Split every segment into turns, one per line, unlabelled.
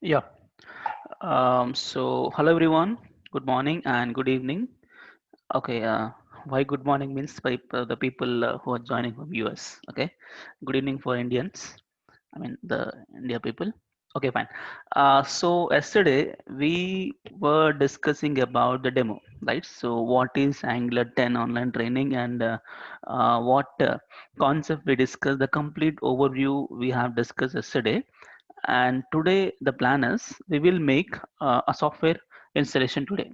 Yeah. So hello everyone. Good morning and good evening. Okay. Why good morning means by the people who are joining from US. Okay. Good evening for Indians. I mean the India people. Okay, fine. So yesterday we were discussing about the demo, right? So what is Angular 10 online training and what concept we discussed, the complete overview we have discussed yesterday. And today the plan is we will make a software installation today.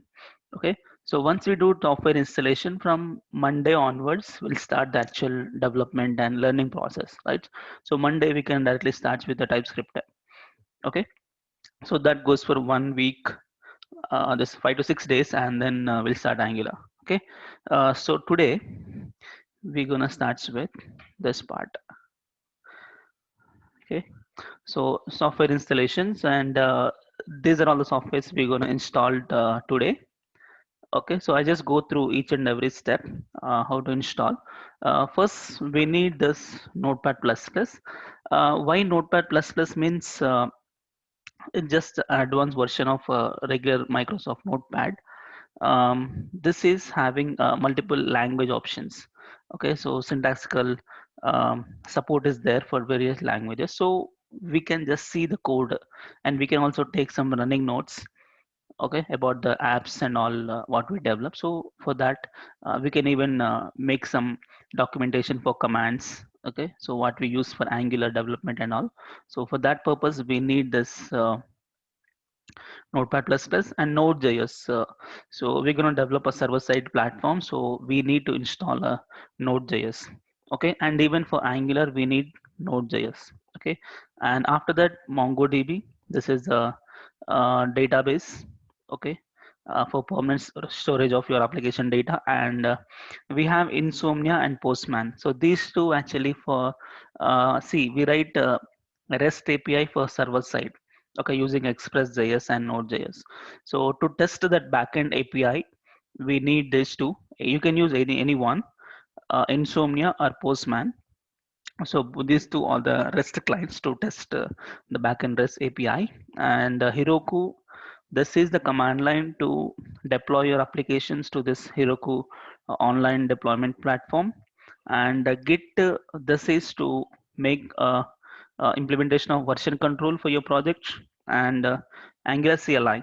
Okay, so once we do software installation from Monday onwards, we'll start the actual development and learning process, right? So Monday we can directly start with the TypeScript. Okay, so that goes for 1 week, this 5 to 6 days, and then we'll start Angular. Okay, so today we're gonna start with this part. Okay, so software installations, and these are all the softwares we're going to install today. Okay, so I just go through each and every step, how to install. First we need this Notepad++. Why Notepad++ means it's just an advanced version of regular Microsoft Notepad. This is having multiple language options. Okay, so syntactical support is there for various languages, so we can just see the code, and we can also take some running notes, okay, about the apps and all what we develop. So for that we can even make some documentation for commands, okay, so what we use for Angular development and all. So for that purpose we need this Notepad++ and Node.js. So we're going to develop a server-side platform. So we need to install a Node.js. Okay, and even for Angular, we need Node.js. Okay, and after that, MongoDB. This is a database. Okay, for permanent storage of your application data, and we have Insomnia and Postman. So these two actually for see, we write REST API for server side, okay, using Express.js and Node.js. So to test that backend API, we need these two. You can use any one, Insomnia or Postman. So these two are the REST clients to test the backend REST API. And Heroku, this is the command line to deploy your applications to this Heroku online deployment platform. And Git, this is to make implementation of version control for your project. And Angular CLI.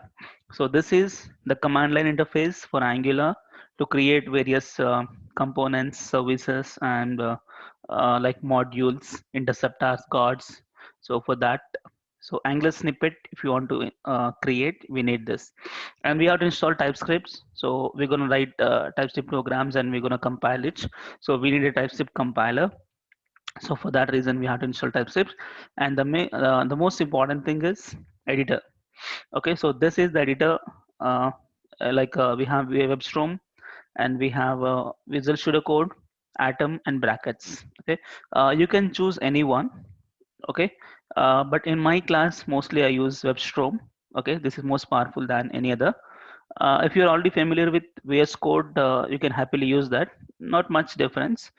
So this is the command line interface for Angular to create various components, services, and like modules, interceptors, guards. So for that, so Angular snippet, if you want to create, we need this. And we have to install TypeScripts. So we're going to write TypeScript programs and we're going to compile it. So we need a TypeScript compiler. So for that reason, we have to install TypeScript. And the most important thing is editor. Okay, so this is the editor. Uh, we have WebStorm, and we have Visual Studio Code, Atom, and brackets. Okay, you can choose any one. Okay, but in my class, mostly I use WebStorm. Okay, this is most powerful than any other. If you're already familiar with VS Code, you can happily use that. Not much difference.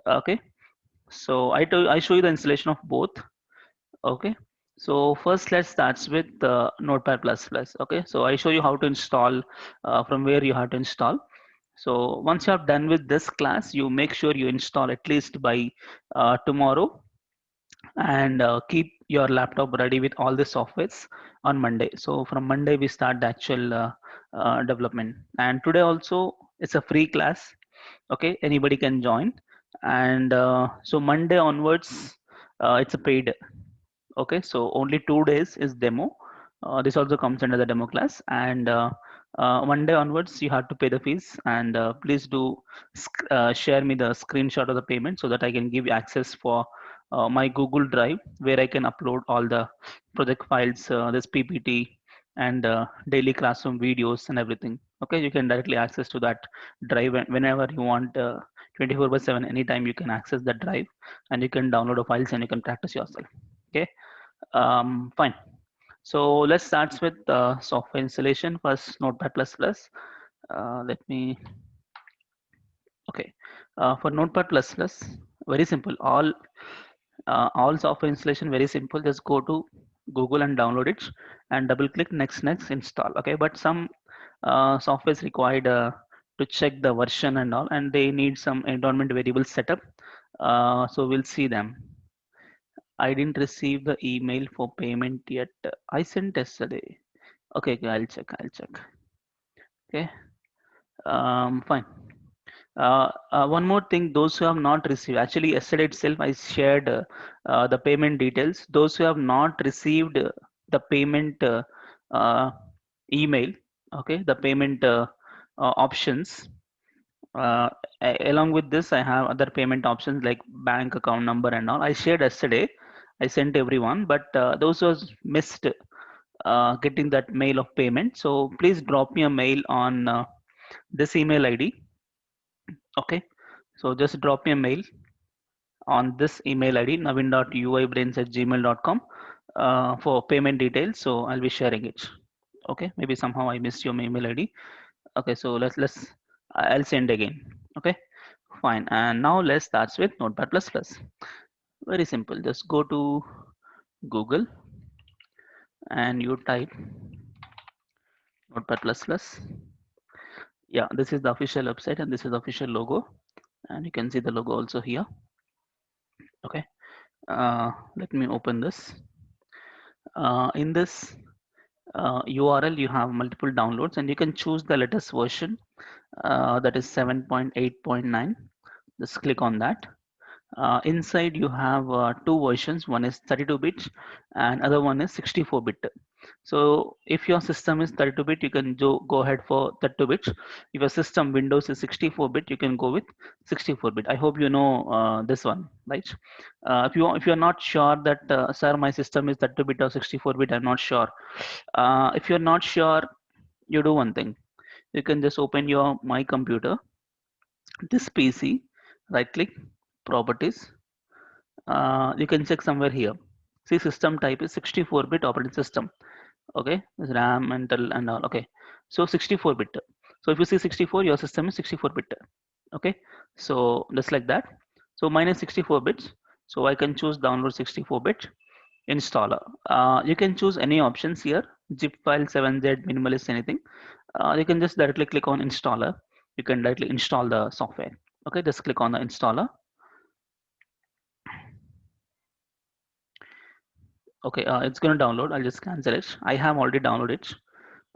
Okay, so I show you the installation of both. Okay, so first let's start with Notepad++. Okay, so I show you how to install, from where you have to install. So once you have done with this class, you make sure you install at least by tomorrow, and keep your laptop ready with all the softwares on Monday. So from Monday we start the actual development. And today also it's a free class. Okay, anybody can join. And so Monday onwards, it's a paid. Okay, so only 2 days is demo. This also comes under the demo class. And Monday onwards you have to pay the fees. And please do share me the screenshot of the payment so that I can give you access for my Google Drive, where I can upload all the project files, this PPT, and daily classroom videos and everything. Okay, you can directly access to that drive whenever you want, 24/7, anytime you can access that drive, and you can download the files and you can practice yourself. Okay, fine. So let's start with software installation. First, Notepad++. Let me, okay. For Notepad++, very simple. All software installation very simple. Just go to Google and download it and double click next install. Okay, but some software is required to check the version and all, and they need some environment variable setup. So we'll see them. I didn't receive the email for payment yet. I sent yesterday. Okay, okay, I'll check. I'll check. Okay, fine. One more thing, those who have not received, actually yesterday itself I shared the payment details. Those who have not received the payment uh, email, okay, the payment options. Uh, Along with this, I have other payment options like bank account number and all. I shared yesterday. I sent everyone, but those who was missed getting that mail of payment. So please drop me a mail on this email ID. Okay. So just drop me a mail on this email ID, navin.uibrains@gmail.com, for payment details. So I'll be sharing it. Okay. Maybe somehow I missed your email ID. Okay. So let's I'll send again. Okay. Fine. And now let's start with Notepad++. Very simple. Just go to Google and you type Notepad++. Yeah, this is the official website and this is the official logo. And you can see the logo also here. Okay. Let me open this. In this URL, you have multiple downloads and you can choose the latest version, that is 7.8.9. Just click on that. Inside you have two versions. One is 32-bit and other one is 64-bit. So if your system is 32-bit, you can go ahead for 32-bit. If your system Windows is 64-bit, you can go with 64-bit. I hope you know this one, right? If you're not sure that sir, my system is 32-bit or 64-bit, I'm not sure. If you're not sure, you do one thing. You can just open your My Computer, this PC, right click, properties. You can check somewhere here. See, system type is 64-bit operating system. Okay, this RAM and all. Okay, so 64-bit. So if you see 64, your system is 64-bit. Okay, so just like that. So mine is 64 bits. So I can choose download 64-bit installer. You can choose any options here. Zip file, 7Z, minimalist, anything. You can just directly click on installer. You can directly install the software. Okay, just click on the installer. Okay, it's going to download. I'll just cancel it. I have already downloaded it.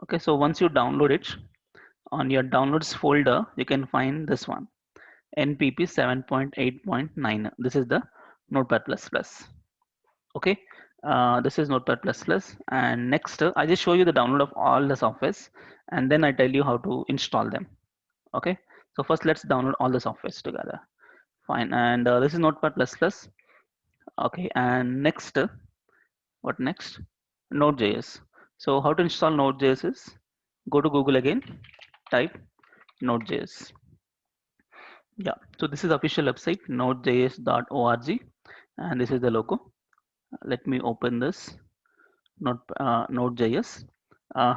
Okay, so once you download it, on your downloads folder, you can find this one, NPP 7.8.9. This is the Notepad++. Okay, this is Notepad++. And next, I just show you the download of all the softwares, and then I tell you how to install them. Okay, so first let's download all the softwares together. Fine, and this is Notepad++. Okay, and next, what next? Node.js. So how to install Node.js is, go to Google again, type Node.js. Yeah, so this is official website, nodejs.org, and this is the logo. Let me open this Node.js.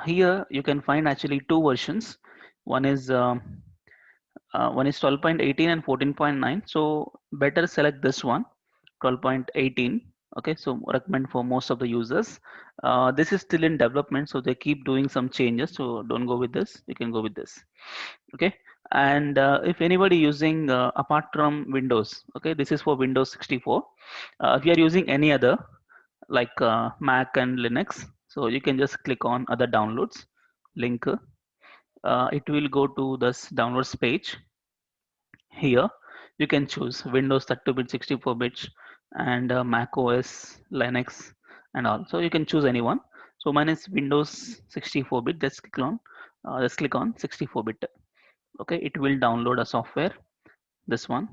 Here you can find actually two versions. One is 12.18 and 14.9. So better select this one, 12.18. Okay, so recommend for most of the users. This is still in development, so they keep doing some changes. So don't go with this. You can go with this. Okay, and if anybody using apart from Windows, okay, this is for Windows 64. If you are using any other like Mac and Linux, so you can just click on other downloads link. It will go to this downloads page. Here you can choose Windows 32-bit, 64-bit, and Mac OS, Linux, and all. So you can choose anyone. So mine is Windows 64-bit. Just click on 64-bit. Okay, it will download a software. This one.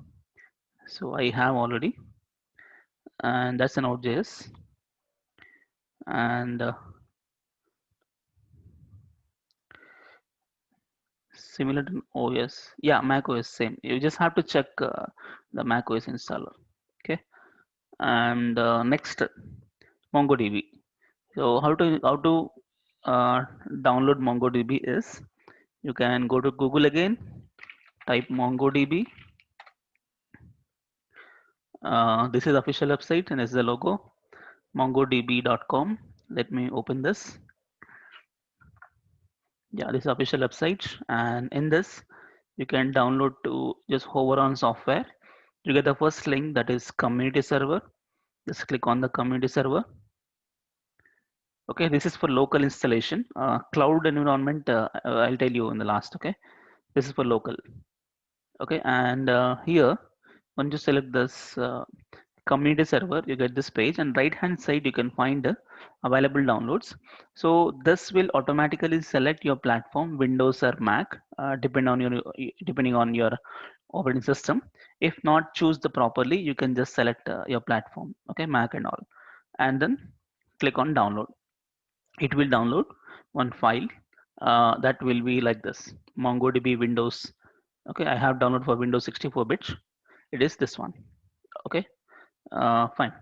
So I have already, and that's an Node.js, and similar to OS. Yeah, Mac OS same. You just have to check the Mac OS installer. Okay, and next, MongoDB. So how to download MongoDB is, you can go to Google again, type MongoDB. This is official website and this is the logo, mongodb.com. Let me open this. Yeah, this is official website, and in this you can download to just hover on software. You get the first link, that is community server. Just click on the community server. Okay, this is for local installation. Cloud environment, I'll tell you in the last. Okay, this is for local. Okay, and here once you select this community server, you get this page, and right hand side you can find available downloads. So this will automatically select your platform, Windows or Mac, depending on your operating system. If not, choose the properly, you can just select your platform, okay, Mac and all, and then click on download. It will download one file that will be like this: MongoDB Windows. Okay, I have downloaded for Windows 64 bits. It is this one. Okay, fine.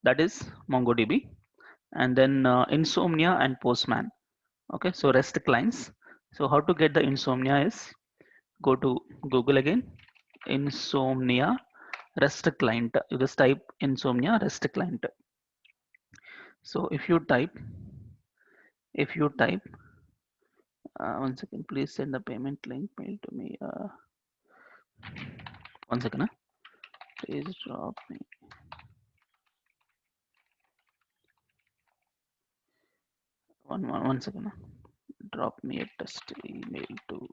That is MongoDB, and then Insomnia and Postman. Okay, so REST clients. So how to get the Insomnia is, go to Google again, Insomnia REST client. You just type Insomnia REST client. So if you type, one second, please send the payment link mail to me. One second, please drop me one second. Drop me a test email to.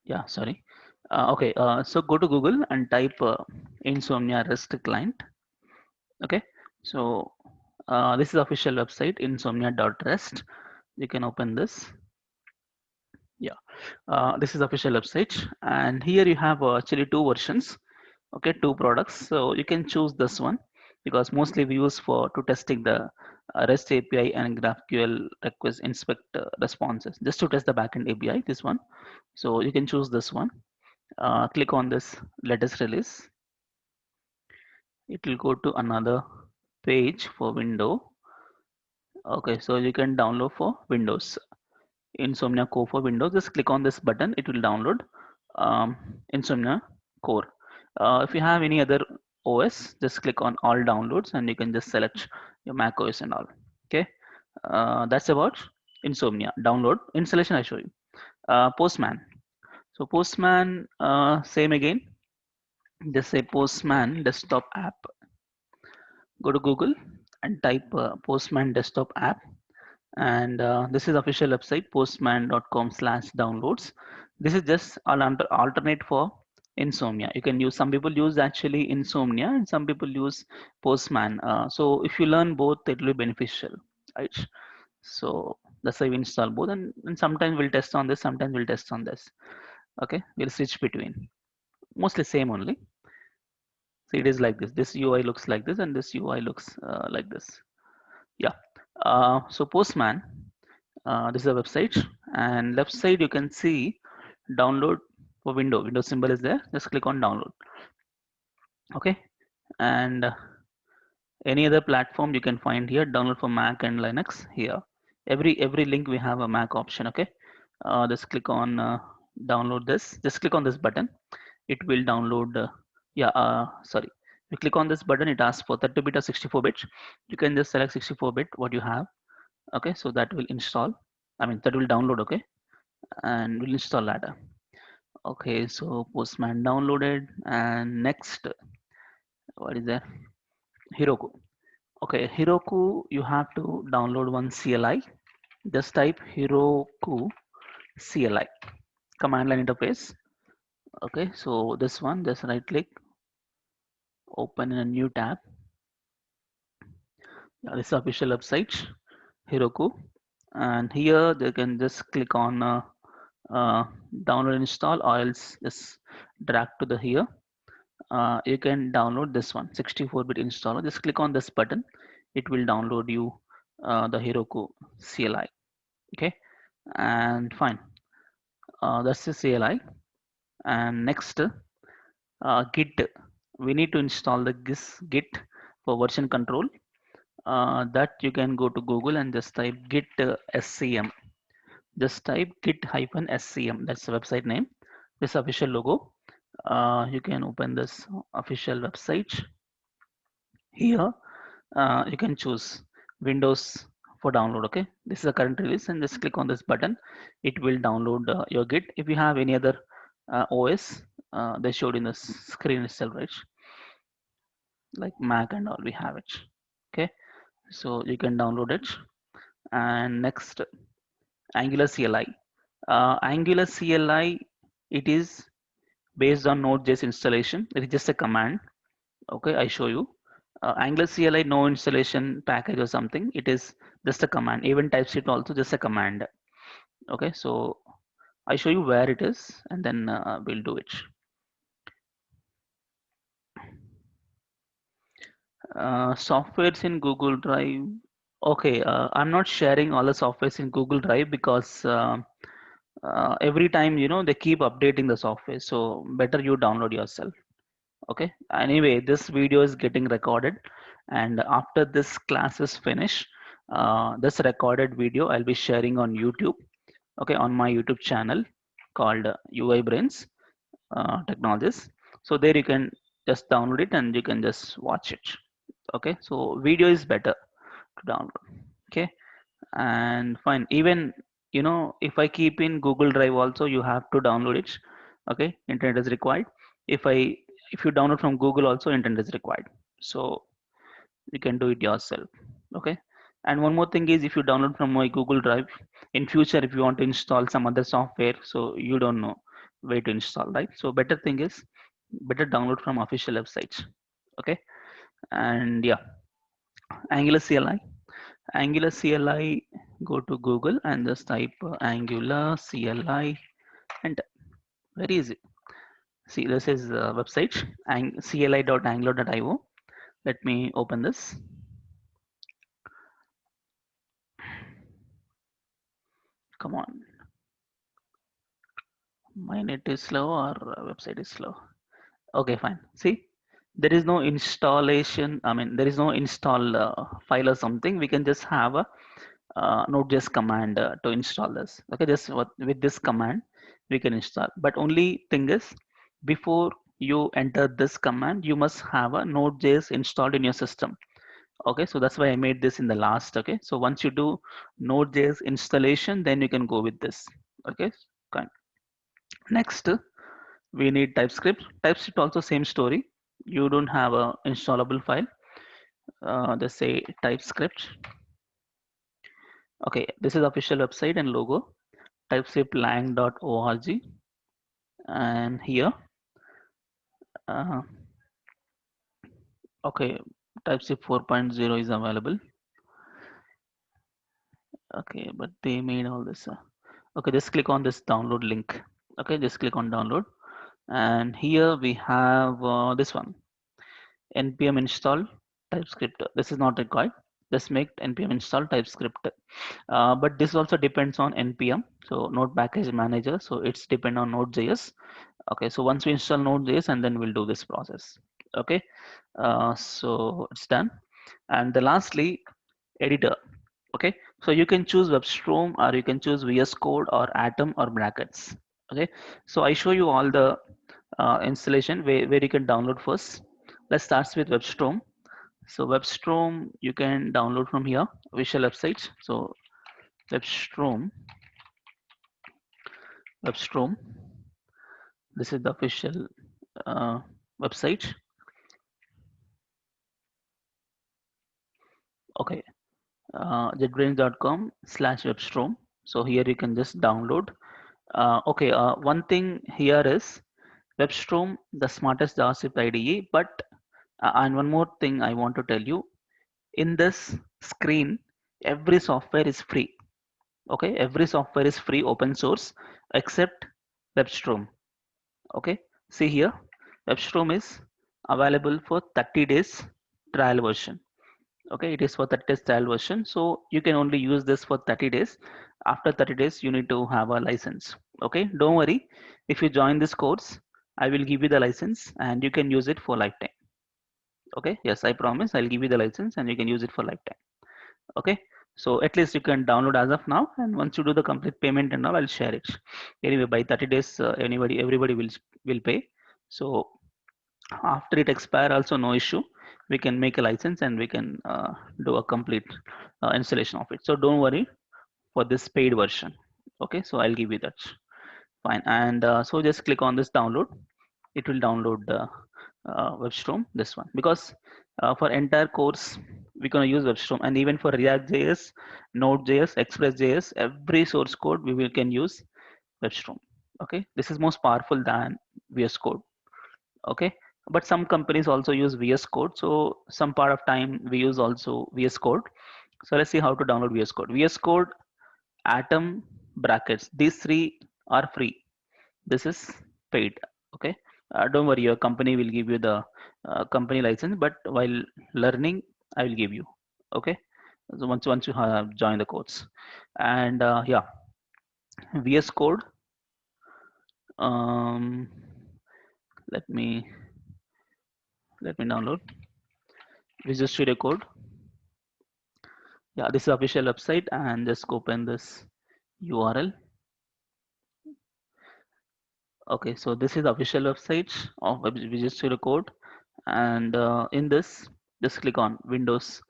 Yeah, sorry. Okay, so go to Google and type Insomnia REST client. Okay, so this is official website, insomnia.rest. You can open this. Yeah, this is official website, and here you have actually two versions. Okay, two products, so you can choose this one because mostly we use for to testing the REST API and GraphQL request inspect responses, just to test the backend API, this one. So you can choose this one. Click on this latest release. It will go to another page for window. Okay, so you can download for Windows, Insomnia Core for Windows. Just click on this button, it will download Insomnia Core. If you have any other OS, just click on all downloads and you can just select your Mac OS and all. Okay, that's about Insomnia download. Installation I show you. Postman. So Postman, same again. Just say Postman desktop app. Go to Google and type Postman desktop app, and this is official website, postman.com/downloads. This is just an alternate for Insomnia. You can use, some people use actually Insomnia and some people use Postman. So if you learn both, it will be beneficial, right? So that's why we install both, and sometimes we'll test on this, sometimes we'll test on this. Okay, we'll switch between, mostly same only. So it is like this. This UI looks like this, and this UI looks like this. Yeah. So Postman, this is a website, and left side you can see download for window. Window symbol is there. Just click on download. Okay, and any other platform you can find here. Download for Mac and Linux here. Every link we have a Mac option. Okay, just click on download this. Just click on this button. It will download. Yeah, sorry. You click on this button. It asks for 30-bit or 64-bit. You can just select 64-bit what you have. Okay, so that will install. I mean that will download. Okay, and we'll install that. Okay, so Postman downloaded, and next, what is there? Heroku. Okay, Heroku, you have to download one CLI. Just type Heroku CLI, command line interface. Okay, so this one, just right click, open in a new tab. This is official website, Heroku, and here they can just click on uh, download install, or else just drag to the here. You can download this one, 64-bit installer. Just click on this button. It will download you the Heroku CLI. Okay, and fine. That's the CLI. And next, Git. we need to install the Git for version control. That you can go to Google and just type Git SCM. Just type Git hyphen SCM. That's the website name. This official logo. You can open this official website here. You can choose Windows for download. Okay, this is the current release, and just click on this button. It will download your Git. If you have any other OS, they showed in the screen itself, right? Like Mac and all, we have it. Okay, so you can download it. And next, Angular CLI. Angular CLI, it is based on Node.js installation. It is just a command. Okay, I show you. Angular CLI no installation package or something. It is just a command. Even TypeScript also just a command. Okay, so I show you where it is, and then we'll do it. Softwares in Google Drive. Okay, I'm not sharing all the softwares in Google Drive because every time they keep updating the software. So better you download yourself. Okay. Anyway, this video is getting recorded, and after this class is finished, this recorded video I'll be sharing on YouTube. Okay, on my YouTube channel called UI Brains Technologies. So there you can just download it and you can just watch it. Okay, so video is better to download. Okay, and fine. Even if I keep in Google Drive also, you have to download it. Okay, internet is required. If you download from Google also, internet is required. So you can do it yourself. Okay, and one more thing is, if you download from my Google Drive, in future if you want to install some other software, so you don't know where to install, right? So better thing is, better download from official websites. Okay, and yeah, Angular CLI. Angular CLI, go to Google and just type Angular CLI, and very easy. See, this is the website, cli.angular.io. Let me open this. Come on, my net is slow or website is slow. Okay, fine. See, there is no installation. I mean, there is no install file or something. We can just have a Node.js command to install this. Okay, just with this command we can install. But only thing is, before you enter this command, you must have a Node.js installed in your system. Okay, so that's why I made this in the last. Okay, so once you do Node.js installation, then you can go with this. Okay, fine. Next, we need TypeScript. TypeScript also same story. You don't have a installable file. Just say TypeScript. Okay, this is official website and logo. TypeScriptLang.org, and here, uh, okay, TypeScript 4.0 is available. Okay, but they made all this. Okay, just click on this download link. Okay, just click on download, and here we have this one, npm install TypeScript. This is not required. Just make npm install TypeScript. But this also depends on npm, so Node Package Manager. So it's depend on Node.js. Okay, so once we install Node.js, and then we'll do this process. Okay, so it's done. And the lastly, editor. Okay, so you can choose WebStorm, or you can choose VS Code or Atom or brackets. Okay, so I show you all the installation where you can download first. Let's start with WebStorm. So WebStorm you can download from here, official website. So WebStorm, WebStorm. This is the official website. Okay, jetbrains.com/WebStorm. So here you can just download. Okay, one thing here is WebStorm, the smartest JavaScript IDE. But and one more thing I want to tell you, in this screen, every software is free. Okay, every software is free, open source, except WebStorm. Okay, see here, WebStorm is available for 30 days trial version. Okay, it is for 30 days trial version, so you can only use this for 30 days. After 30 days you need to have a license. Okay, don't worry, if you join this course, I will give you the license and you can use it for lifetime. Okay, yes, I promise I'll give you the license and you can use it for lifetime. Okay, so at least you can download as of now, and once you do the complete payment and all, I'll share it. Anyway, by 30 days, everybody will pay. So after it expire, also no issue. We can make a license and we can do a complete installation of it. So don't worry for this paid version. Okay, so I'll give you that. Fine, and so just click on this download. It will download the WebStorm, this one, because for entire course we're going to use WebStorm, and even for React.js, Node.js, Express.js, every source code can use WebStorm. Okay, this is most powerful than VS Code. Okay, but some companies also use VS Code, so some part of time we use also VS Code. So let's see how to download VS Code. VS Code, Atom, brackets, these three are free. This is paid. Okay, don't worry, your company will give you the company license, but while learning I will give you. Okay, so once you have joined the course, and yeah, VS Code, um, let me download Visual Studio Code. Yeah, this is official website, and just open this URL. Okay, so this is the official website of Visual Studio Code, and in this, just click on Windows,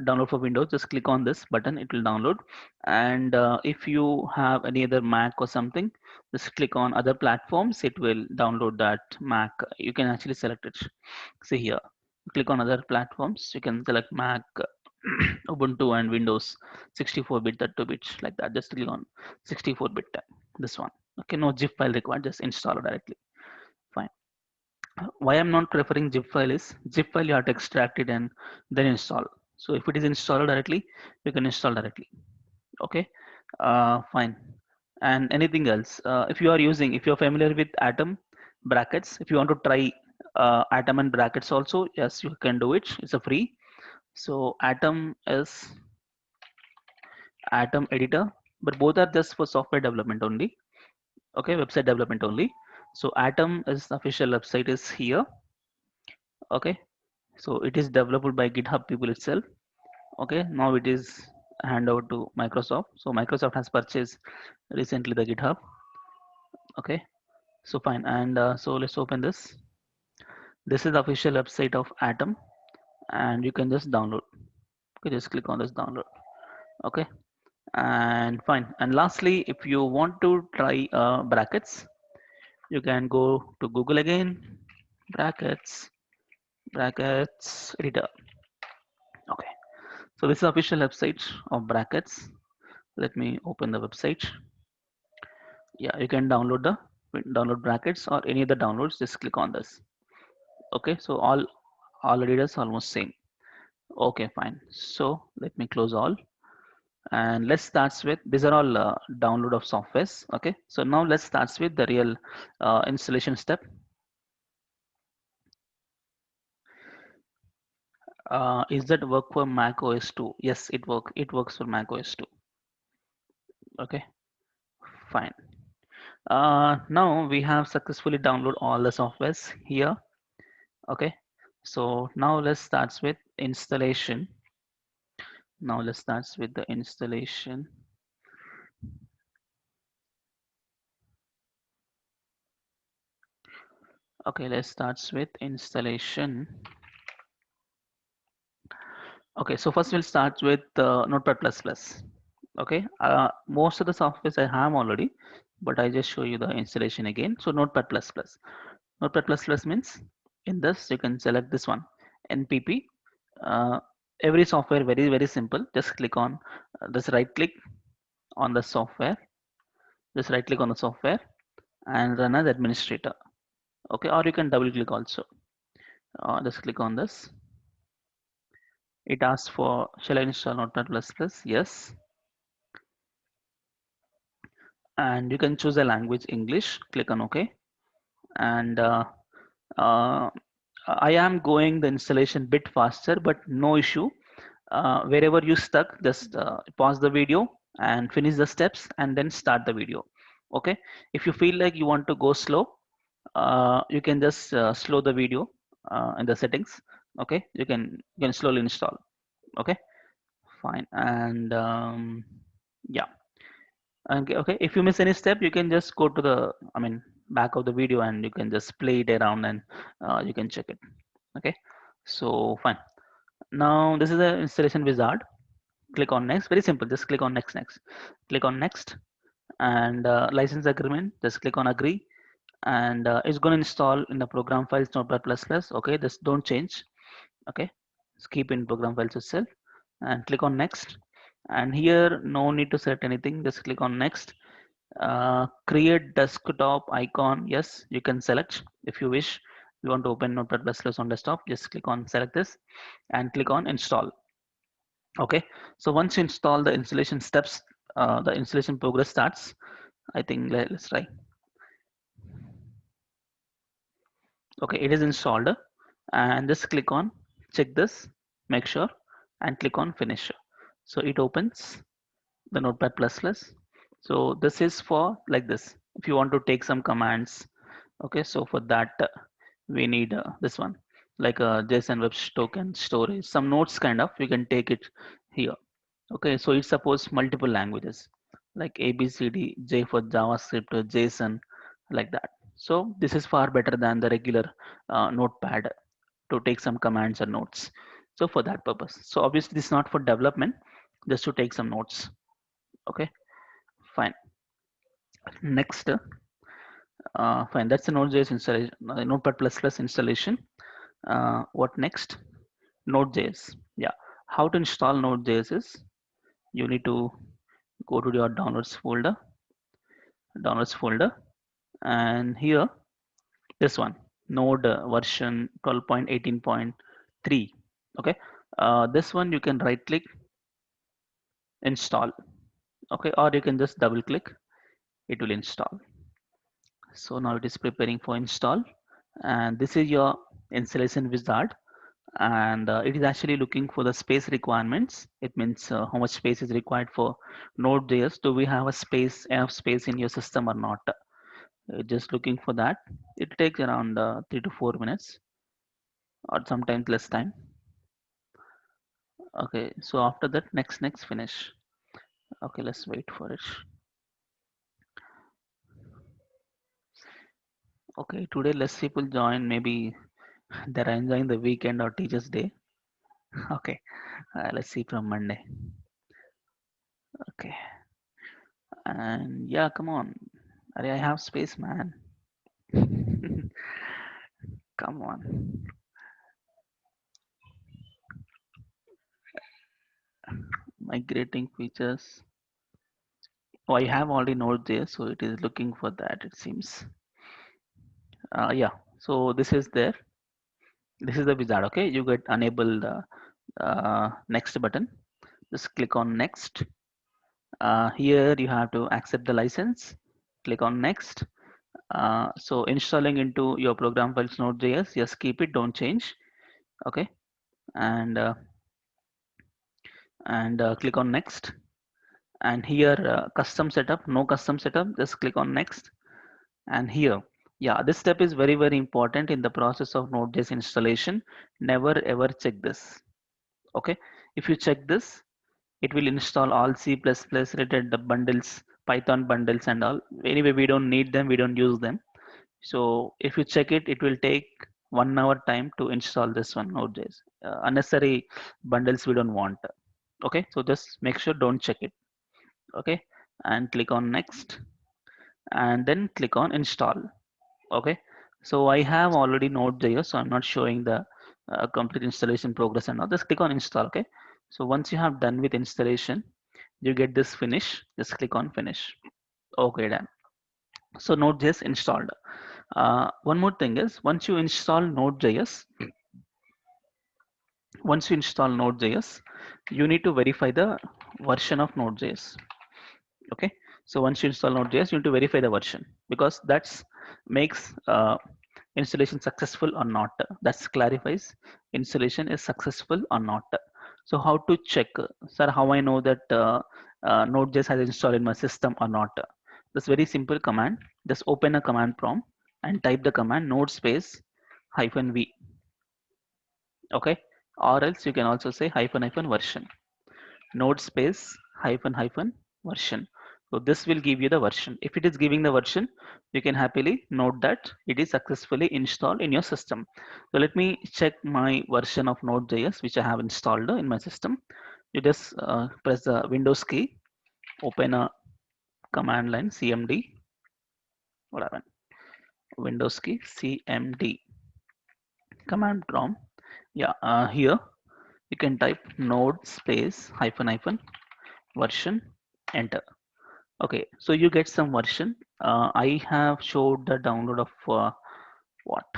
download for Windows. Just click on this button, it will download. And if you have any other Mac or something, just click on other platforms, it will download that Mac. You can actually select it. See here, click on other platforms, you can select Mac, Ubuntu and Windows 64-bit, 32-bit, like that. Just click on 64-bit, this one. Okay, no zip file required, just install it directly. Fine. Why I'm not preferring zip file is, zip file you have to extract it and then install. So if it is installed directly, you can install directly. Okay, fine. And anything else, if you are using, if you're familiar with Atom, brackets, if you want to try Atom and brackets also, yes, you can do it. It's a free. So Atom is Atom editor, but both are just for software development only. Okay, website development only. So Atom is the official website is here. Okay, so it is developed by GitHub people itself. Okay, now it is hand over to Microsoft. So Microsoft has purchased recently the GitHub. Okay, so fine, and so let's open this. This is the official website of Atom, and you can just download. Okay, just click on this download. Okay, and fine. And lastly, if you want to try brackets, you can go to Google again, brackets, editor. Okay, so this is the official website of brackets. Let me open the website. Yeah, you can download the brackets or any other downloads. Just click on this. Okay, so all editors almost same. Okay, fine. So let me close all, and let's start with, these are all download of softwares. Okay, so now let's start with the real installation step. Is that work for Mac OS 2? Yes, it works for Mac OS 2. Okay, fine. Now we have successfully download all the softwares here. Okay, so now let's start with installation. Now let's start with the installation. Okay, let's start with installation. Okay, so first we'll start with Notepad++. Okay, most of the softwares I have already, but I just show you the installation again. So Notepad++. Notepad++ means, in this you can select this one, NPP. Uh, every software very simple. Just click on this, right click on the software. Just right click on the software and run as administrator. Okay, or you can double click also. Just click on this. It asks for, shall I install Notepad++? Yes. And you can choose a language, English. Click on OK. And uh, I am going the installation bit faster, but no issue. Wherever you stuck, just pause the video and finish the steps and then start the video. Okay, if you feel like you want to go slow, You can just slow the video in the settings. Okay, you can slowly install. Okay, fine. And yeah. Okay, okay. If you miss any step, you can just go to the, I mean, back of the video and you can just play it around and you can check it. Okay, so fine. Now this is the installation wizard. Click on next. Very simple. Just click on next, next. Click on next, and license agreement. Just click on agree, and it's going to install in the program files notepad plus plus. Okay, just don't change. Okay, just keep in program files itself, and click on next. And here no need to set anything. Just click on next. Create desktop icon. Yes, you can select if you wish. You want to open notepad plus plus on desktop, just click on select this and click on install. Okay, so once you install, the installation steps, the installation progress starts. I think let's try. Okay, it is installed, and just click on check this, make sure, and click on finish. So it opens the notepad plus plus. So this is for like this, if you want to take some commands. Okay, so for that we need this one, like a JSON web token storage, some notes kind of, you can take it here. Okay, so it supports multiple languages like ABCD, J for JavaScript, JSON, like that. So this is far better than the regular notepad to take some commands or notes. So for that purpose. So obviously this is not for development, just to take some notes. Okay, fine. Next, fine. That's the Node.js installation, Notepad++ installation. What next? Node.js. Yeah. How to install Node.js is, you need to go to your downloads folder, and here this one, Node version 12.18.3. Okay. This one you can right click, install. Okay, or you can just double click, it will install. So now it is preparing for install, and this is your installation wizard. And it is actually looking for the space requirements. It means how much space is required for Node.js. Do we have a space, enough space in your system or not? Just looking for that. It takes around 3 to 4 minutes, or sometimes less time. Okay, so after that, next, finish. Okay, let's wait for it. Okay, today less people join. Maybe they're enjoying the weekend or Teachers' Day. Okay, let's see from Monday. Okay, and yeah, come on. I have space, man. Come on. Migrating features. Oh, I have already Node.js, so it is looking for that, it seems. Yeah, so this is there. This is the wizard. Okay, you get enable the next button. Just click on next. Here you have to accept the license. Click on next. So installing into your program files Node.js. Yes, keep it, don't change. Okay, and click on next. And here custom setup, no custom setup. Just click on next. And here, yeah, this step is very important in the process of Node.js installation. Never ever check this. Okay, if you check this, it will install all C++ related bundles, Python bundles and all. Anyway, we don't need them, we don't use them. So if you check it, it will take 1 hour time to install this one Node.js. Unnecessary bundles we don't want. Okay, so just make sure don't check it. Okay, and click on next, and then click on install. Okay, so I have already Node.js, so I'm not showing the complete installation progress and all. Just click on install. Okay, so once you have done with installation, you get this finish. Just click on finish. Okay, done. So Node.js installed. One more thing is, once you install Node.js, you need to verify the version of Node.js. Okay, so once you install Node.js, you need to verify the version, because that's makes installation successful or not. That clarifies installation is successful or not. So how to check, sir, how I know that Node.js has installed in my system or not? This very simple command. Just open a command prompt and type the command node space -v. Okay, or else you can also say hyphen version, node space hyphen version. So this will give you the version. If it is giving the version, you can happily note that it is successfully installed in your system. So let me check my version of Node.js which I have installed in my system. You just press the Windows key, open a command line cmd, what happened? Windows key cmd, command prompt. Yeah, here you can type node space hyphen version, enter. Okay, so you get some version. I have showed the download of what?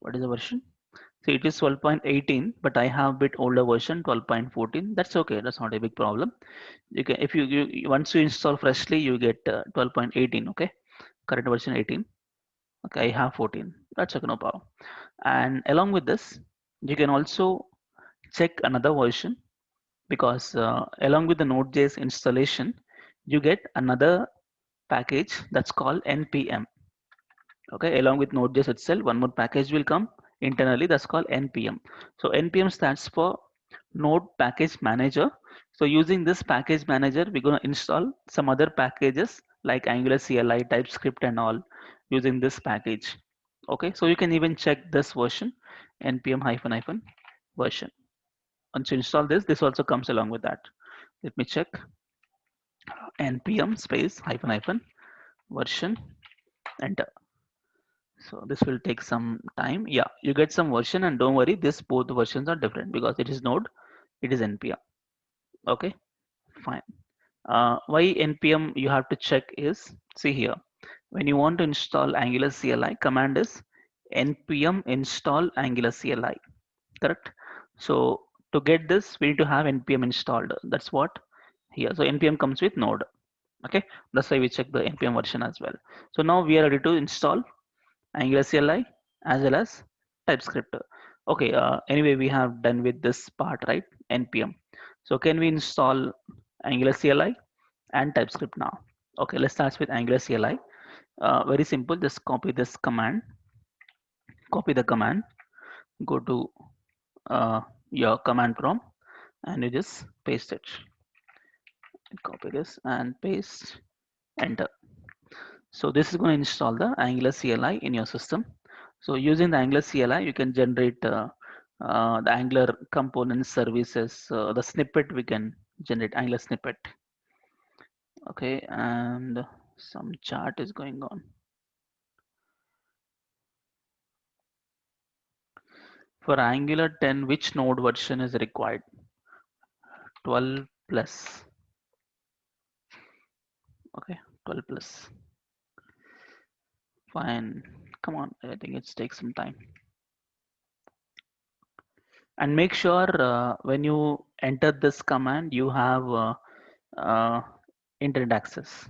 What is the version? So it is 12.18, but I have bit older version 12.14. That's okay. That's not a big problem. You can, if you once you install freshly, you get 12.18. Okay, current version 18. Okay, I have 14. That's okay, no problem. And along with this, you can also check another version because along with the Node.js installation, you get another package that's called npm. Okay, along with Node.js itself, one more package will come internally that's called npm. So npm stands for Node Package Manager. So using this package manager, we're going to install some other packages like Angular CLI, TypeScript, and all using this package. Okay, so you can even check this version, npm hyphen version. Once you install this, this also comes along with that. Let me check npm space hyphen version, enter. So this will take some time. Yeah, you get some version, and don't worry, this both versions are different because it is Node, it is npm. Okay, fine. Why npm you have to check is, see here, when you want to install Angular CLI, command is npm install Angular CLI, correct? So to get this, we need to have npm installed. That's what here. So npm comes with Node. Okay, that's why we check the npm version as well. So now we are ready to install Angular CLI as well as TypeScript. Okay, anyway, we have done with this part, right? npm. So can we install Angular CLI and TypeScript now? Okay, let's start with Angular CLI. Very simple, just copy this command, copy the command, go to your command prompt, and you just paste it. Copy this and paste, enter. So this is going to install the Angular CLI in your system. So using the Angular CLI, you can generate the Angular components, services, the snippet we can generate Angular snippet. Okay, and some chart is going on. For Angular 10, which node version is required? 12 plus. Okay, 12 plus. Fine. Come on, I think it takes some time. And make sure when you enter this command, you have uh, internet access.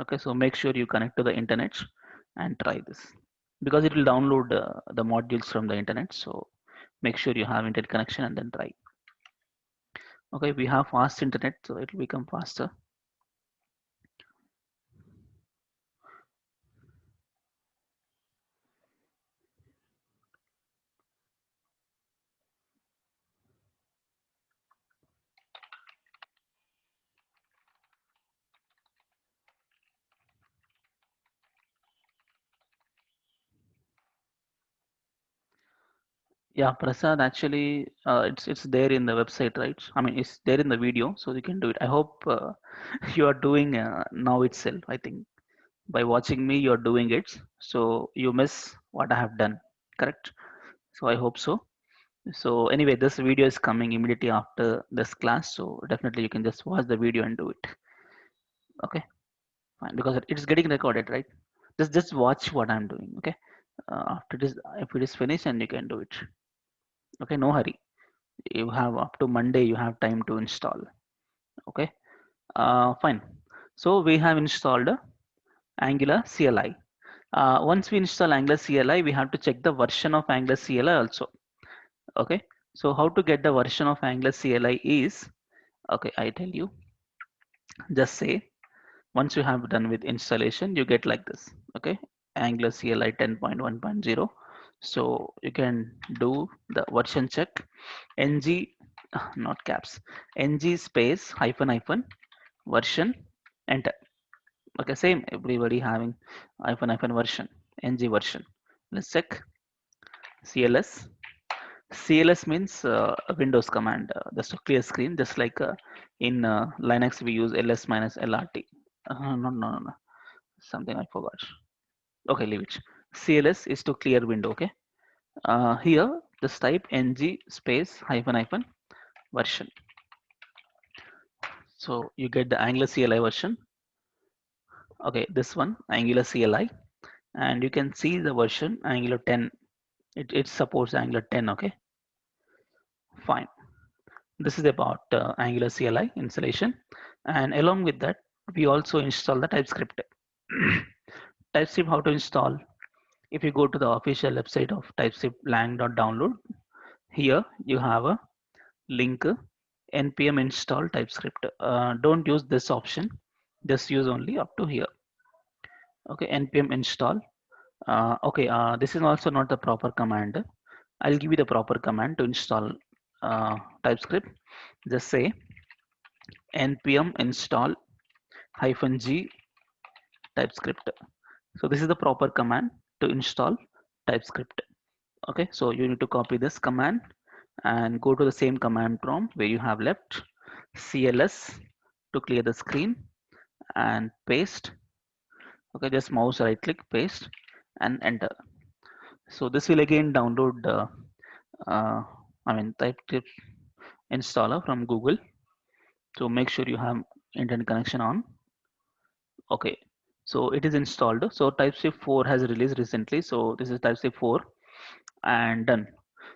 Okay, so make sure you connect to the internet and try this because it will download the modules from the internet. So make sure you have internet connection and then try. Okay, we have fast internet, so it will become faster. Yeah, Prasad, actually, it's there in the website, right? I mean, it's there in the video, so you can do it. I hope you are doing now itself. I think by watching me, you're doing it, so you miss what I have done, correct? So I hope so. So anyway, this video is coming immediately after this class, so definitely you can just watch the video and do it. Okay, fine, because it's getting recorded, right? Just watch what I'm doing. Okay, after this, if it is finished, and you can do it. Okay, no hurry. You have up to Monday. You have time to install. Okay, fine. So we have installed Angular CLI. Once we install Angular CLI, we have to check the version of Angular CLI also. Okay, so how to get the version of Angular CLI is, okay, I tell you, just say once you have done with installation, you get like this. Okay, Angular CLI 10.1.0. So you can do the version check. ng not caps, ng space hyphen hyphen version, enter. Okay, same, everybody having hyphen hyphen version, ng version. Let's check. CLS. CLS means a Windows command, just a clear screen, just like in Linux we use ls minus lrt. No, no, no, no, something I forgot. Okay, leave it. CLS is to clear window. Okay, here just type ng space hyphen hyphen version. So you get the Angular CLI version. Okay, this one Angular CLI, and you can see the version Angular 10. It supports Angular 10. Okay, fine. This is about Angular CLI installation, and along with that we also install the TypeScript. TypeScript, how to install? If you go to the official website of TypeScript lang.download, here you have a link, npm install TypeScript. Don't use this option, just use only up to here. Okay, npm install. Okay, this is also not the proper command. I'll give you the proper command to install TypeScript. Just say npm install -g TypeScript. So this is the proper command to install TypeScript. Okay, so you need to copy this command and go to the same command prompt where you have left, CLS to clear the screen, and paste. Okay, just mouse right click, paste, and enter. So this will again download the TypeScript installer from Google. So make sure you have internet connection on. Okay, so it is installed. So TypeScript 4 has released recently. So this is TypeScript 4 and done.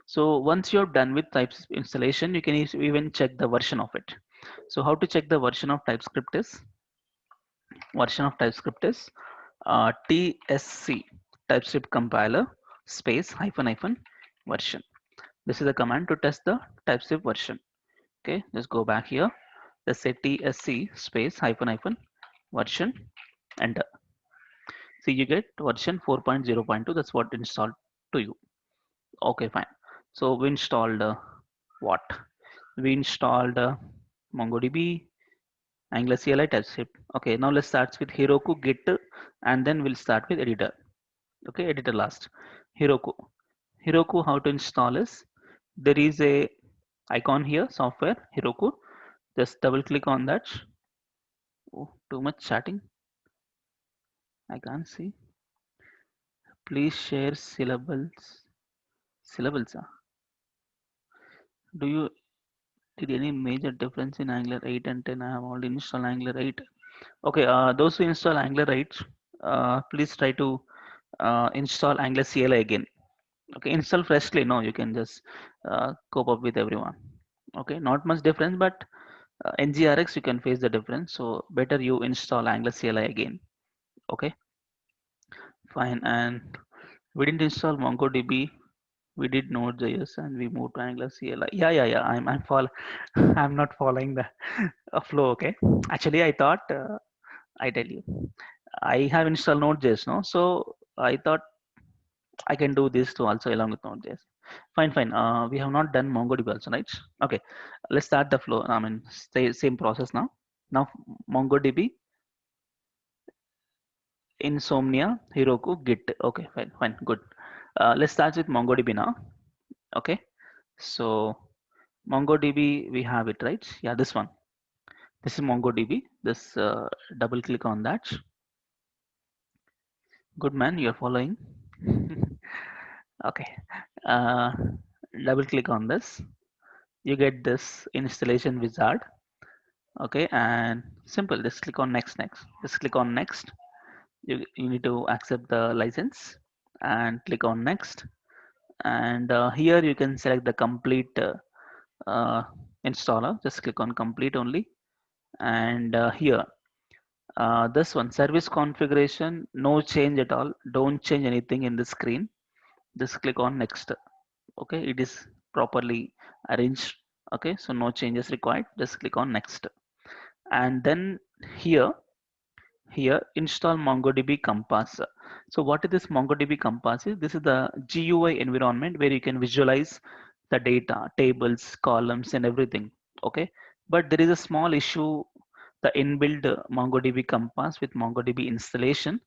So once you're done with TypeScript installation, you can even check the version of it. So how to check the version of TypeScript is, TSC, TypeScript compiler space hyphen hyphen version. This is a command to test the TypeScript version. Okay, just go back here. Let's say TSC space hyphen hyphen version, enter. See, you get version 4.0.2. That's what installed to you. Okay, fine. So we installed what? We installed MongoDB, Angular CLI, TypeScript. Okay, now let's start with Heroku, Git, and then we'll start with editor. Okay, editor last. Heroku. Heroku, how to install is, there is a icon here, software, Heroku. Just double click on that. Oh, too much chatting. I can't see. Please share syllables. Syllables. Do you did any major difference in Angular 8 and 10? I have already installed Angular 8. Okay, those who install Angular 8, please try to install Angular CLI again. Okay, install freshly. No, you can just cope up with everyone. Okay, not much difference, but NGRX you can face the difference. So better you install Angular CLI again. Okay, fine. And we didn't install MongoDB. We did Node.js and we moved to Angular CLI. Yeah. I'm not following the flow. Okay, actually I thought I tell you I have installed Node.js, no? So I thought I can do this to also along with Node.js. Fine. We have not done MongoDB also, right? Okay, let's start the flow. I mean, same process now. Now MongoDB, Insomnia, Heroku, Git. Okay, fine, good. Let's start with MongoDB now. Okay, so MongoDB, we have it, right? Yeah, this one. This is MongoDB. This double click on that. Good man, you're following. Okay. Uh, Double click on this. You get this installation wizard. Okay, and simple. Just click on next. Just click on next. You need to accept the license and click on next. And here you can select the complete installer. Just click on complete only. And here, this one, service configuration, no change at all. Don't change anything in the screen. Just click on next. Okay, it is properly arranged. Okay, so no changes required. Just click on next. And then here Here install MongoDB Compass. So what is this MongoDB Compass is? This is the GUI environment where you can visualize the data, tables, columns, and everything. Okay, but there is a small issue, the inbuilt MongoDB Compass with MongoDB installation.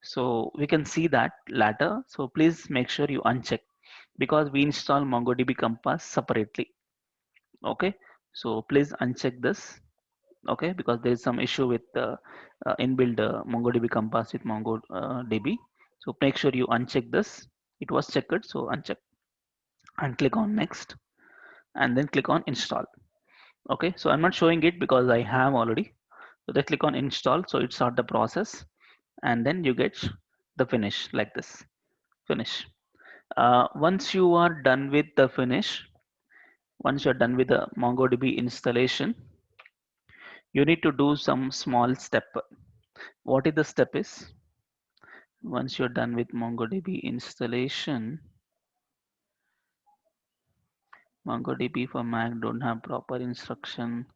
So we can see that later. So please make sure you uncheck because we install MongoDB Compass separately. Okay, so please uncheck this. Okay, because there is some issue with inbuilt MongoDB Compass with MongoDB. So make sure you uncheck this. It was checked, so uncheck and click on next and then click on install. Okay, so I'm not showing it because I have already. So they click on install, so it start the process and then you get the finish like this. Finish. Once you are done with the finish, once you're done with the MongoDB installation, you need to do some small step. What is the step is? Once you're done with MongoDB installation, MongoDB for Mac don't have proper instruction.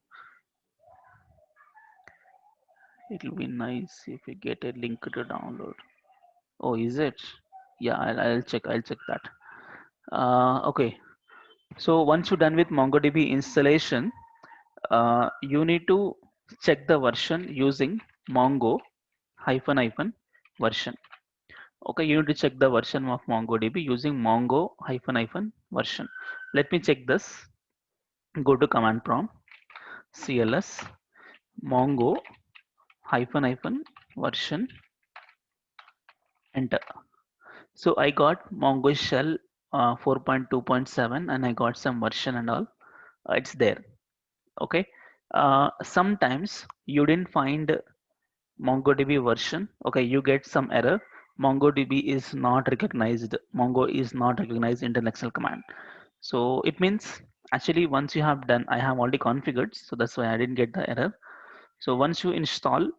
It'll be nice if you get a link to download. Oh, is it? Yeah, I'll check. I'll check that. Okay. So once you're done with MongoDB installation, you need to check the version using Mongo hyphen hyphen version. Okay, you need to check the version of MongoDB using Mongo hyphen hyphen version. Let me check this. Go to command prompt cls mongo hyphen hyphen version, enter. So I got Mongo shell 4.2.7 and I got some version and all. It's there. Okay. Sometimes you didn't find MongoDB version. Okay, you get some error. MongoDB is not recognized. Mongo is not recognized internal command. So it means actually once you have done, I have already configured. So that's why I didn't get the error. So once you install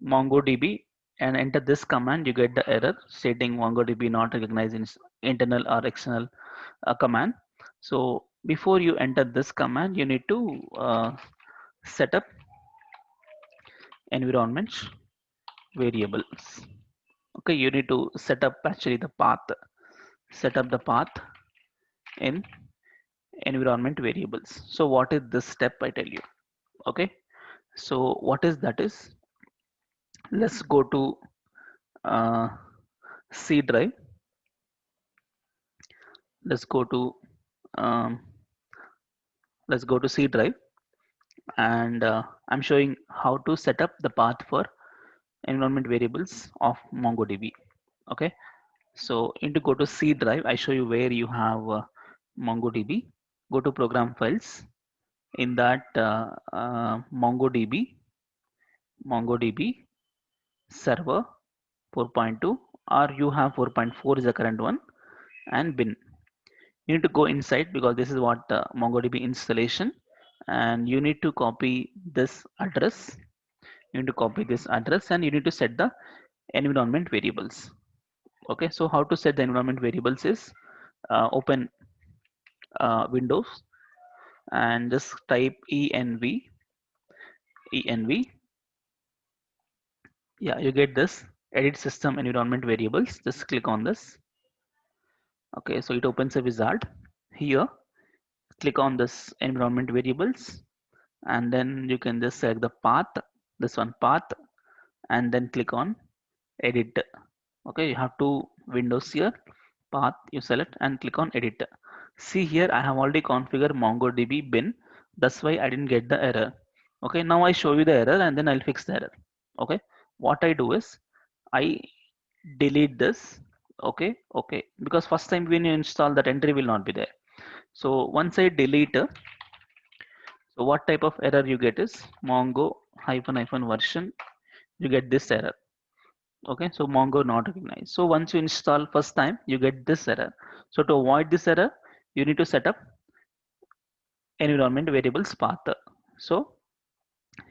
MongoDB and enter this command, you get the error stating MongoDB not recognizing internal or external command. So before you enter this command, you need to set up environment variables. Okay, you need to set up actually the path. Set up the path in environment variables. So what is this step I tell you? Okay, so what is that is? Let's go to uh, C drive. Let's go to um, let's go to C drive and I'm showing how to set up the path for environment variables of MongoDB. Okay, so into go to C drive, I show you where you have MongoDB. Go to program files. In that MongoDB server 4.2 or you have 4.4 is the current one and bin. You need to go inside because this is what MongoDB installation and you need to copy this address. You need to copy this address and you need to set the environment variables. Okay, so how to set the environment variables is open Windows and just type env. Yeah, you get this edit system environment variables. Just click on this. Okay, so it opens a wizard. Here click on this environment variables and then you can just select the path, this one path, and then click on edit. Okay, you have two windows here, path you select and click on edit. See here I have already configured MongoDB bin, that's why I didn't get the error. Okay, now I show you the error and then I'll fix the error. Okay, what I do is I delete this. Okay, because first time when you install that entry will not be there. So once I delete, so what type of error you get is Mongo hyphen hyphen version, you get this error. Okay, so Mongo not recognized. So once you install first time, you get this error. So to avoid this error, you need to set up environment variables path. So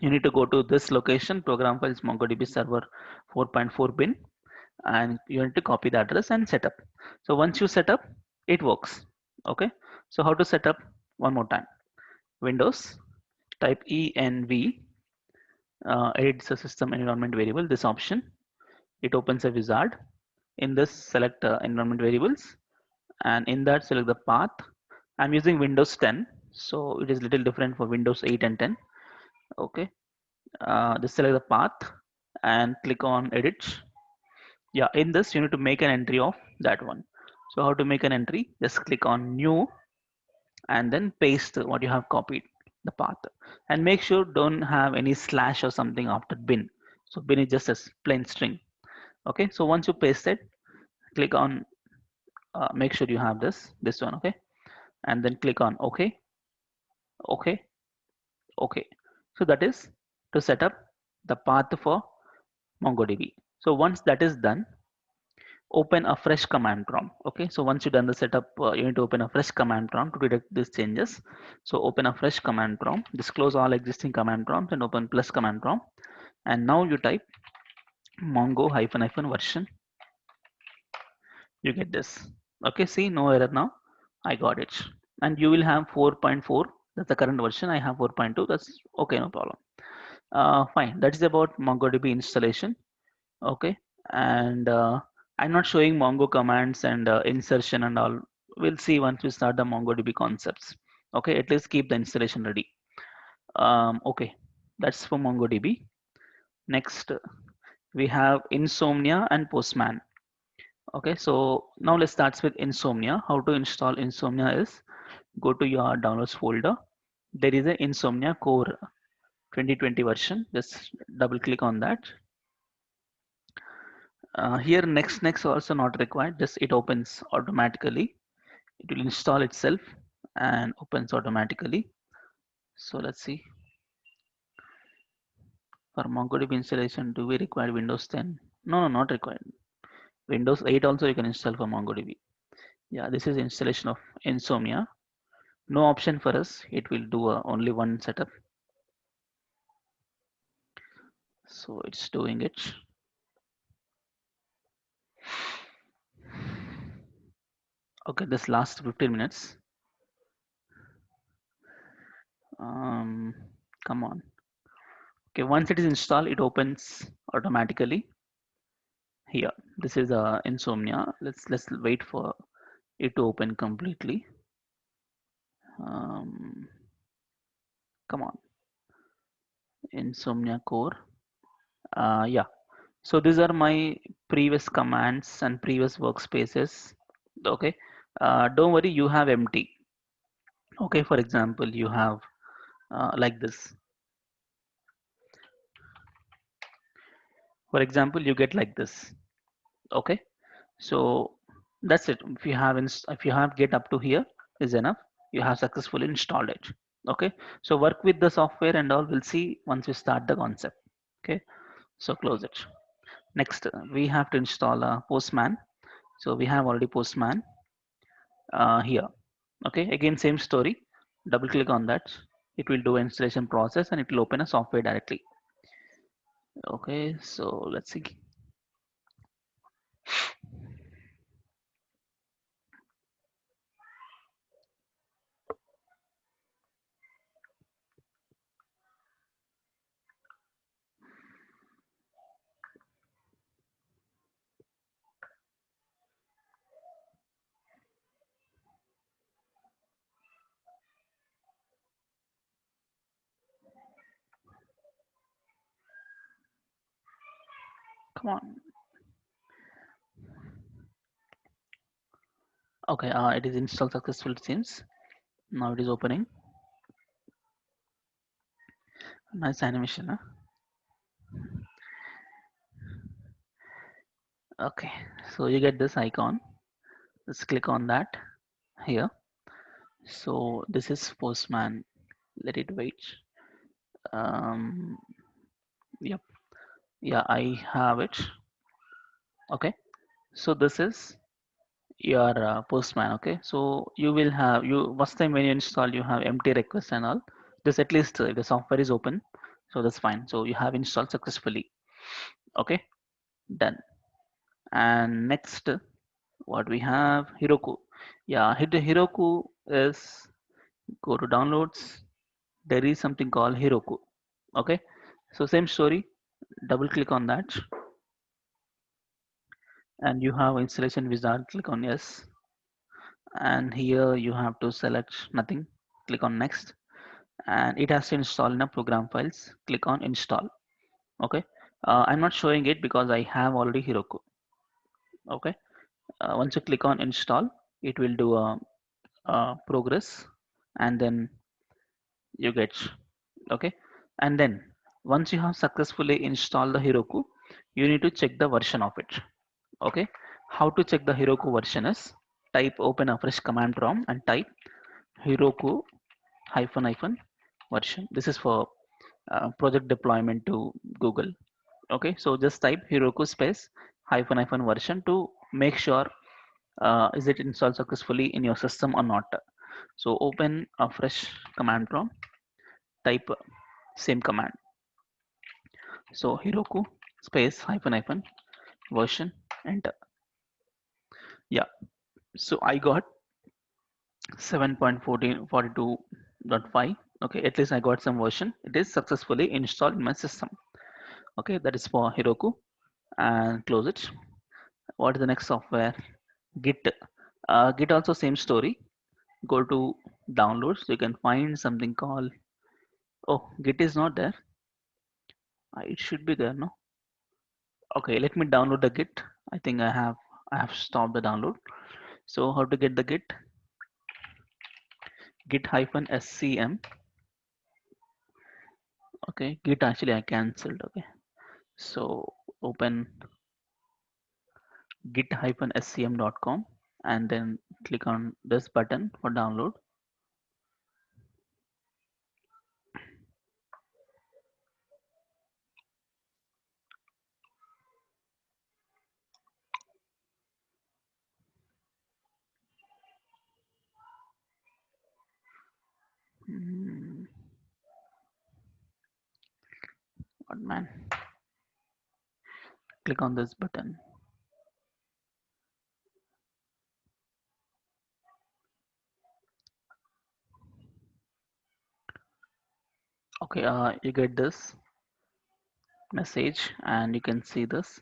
you need to go to this location, program files MongoDB server 4.4 bin, and you need to copy the address and set up. So once you set up, it works. Okay, so how to set up? One more time. Windows, type env edit the system environment variable, this option, it opens a wizard. In this, select environment variables, and in that select the path. I'm using Windows 10, so it is little different for Windows 8 and 10. Okay, just select the path and click on edit. Yeah, in this you need to make an entry of that one. So how to make an entry? Just click on new and then paste what you have copied, the path, and make sure don't have any slash or something after bin. So bin is just a plain string. Okay, so once you paste it, click on make sure you have this one. Okay, and then click on OK. Okay, okay. So that is to set up the path for MongoDB. So once that is done, open a fresh command prompt. Okay, so once you done the setup, you need to open a fresh command prompt to detect these changes. So open a fresh command prompt, disclose all existing command prompts, and open plus command prompt. And now you type mongo hyphen hyphen version. You get this. Okay, see, no error now. I got it. And you will have 4.4. That's the current version. I have 4.2. That's okay, no problem. Fine. That is about MongoDB installation. Okay, and I'm not showing Mongo commands and insertion and all. We'll see once we start the MongoDB concepts. Okay, at least keep the installation ready. Okay, that's for MongoDB. Next, we have Insomnia and Postman. Okay, so now let's start with Insomnia. How to install Insomnia is go to your downloads folder. There is a Insomnia Core 2020 version. Just double click on that. Here next also not required, just it opens automatically. It will install itself and opens automatically. So let's see, for MongoDB installation, do we require Windows 10? No, not required. Windows 8 also you can install for MongoDB. Yeah, this is installation of Insomnia. No option for us, it will do only one setup. So it's doing it. Okay, this last 15 minutes. um, Come on. Okay, once it is installed, it opens automatically. Here, this is Insomnia. Let's wait for it to open completely. um, Come on, Insomnia Core. Yeah, so these are my previous commands and previous workspaces. Okay, don't worry, you have empty. Okay, for example, you have like this. For example, you get like this. Okay, so that's it. If you have get up to here is enough. You have successfully installed it. Okay, so work with the software and all. We'll see once we start the concept. Okay, so close it. Next, we have to install a Postman. So we have already Postman here. Okay, again same story. Double click on that. It will do installation process and it will open a software directly. Okay, so let's see. Come on. Okay, it is installed successful it seems. Now it is opening. Nice animation, huh? Okay, so you get this icon. Let's click on that here. So this is Postman. Let it wait. Um, yep, yeah, I have it. Okay, so this is your Postman. Okay, so you will have you first time when you install, you have empty request and all. This at least the software is open, so that's fine. So you have installed successfully. Okay, done. And next, what we have Heroku. Yeah, hit the Heroku is go to downloads. There is something called Heroku. Okay, So same story, double click on that, and you have installation wizard, click on yes, and here you have to select nothing, click on next, and it has to install in a program files, click on install. Okay, I'm not showing it because I have already Heroku. Okay, once you click on install, it will do a progress, and then you get, okay, and then once you have successfully installed the Heroku, you need to check the version of it. Okay, how to check the Heroku version is, type open a fresh command prompt and type Heroku hyphen hyphen version. This is for project deployment to Google. Okay, so just type Heroku space hyphen hyphen version to make sure is it installed successfully in your system or not. So open a fresh command prompt, type same command. So Heroku space hyphen hyphen version, enter. Yeah, so I got 7.14.42.5. Okay, at least I got some version. It is successfully installed in my system. Okay, that is for Heroku, and close it. What is the next software? Git. Git also same story. Go to downloads. You can find something called, oh, Git is not there. It should be there, no? Okay, let me download the Git. I think I have stopped the download. So how to get the Git? Git hyphen scm. Okay, Git actually I cancelled. Okay, so open git-scm.com and then click on this button for download. Hmm, what man? Click on this button. Okay, you get this message and you can see this.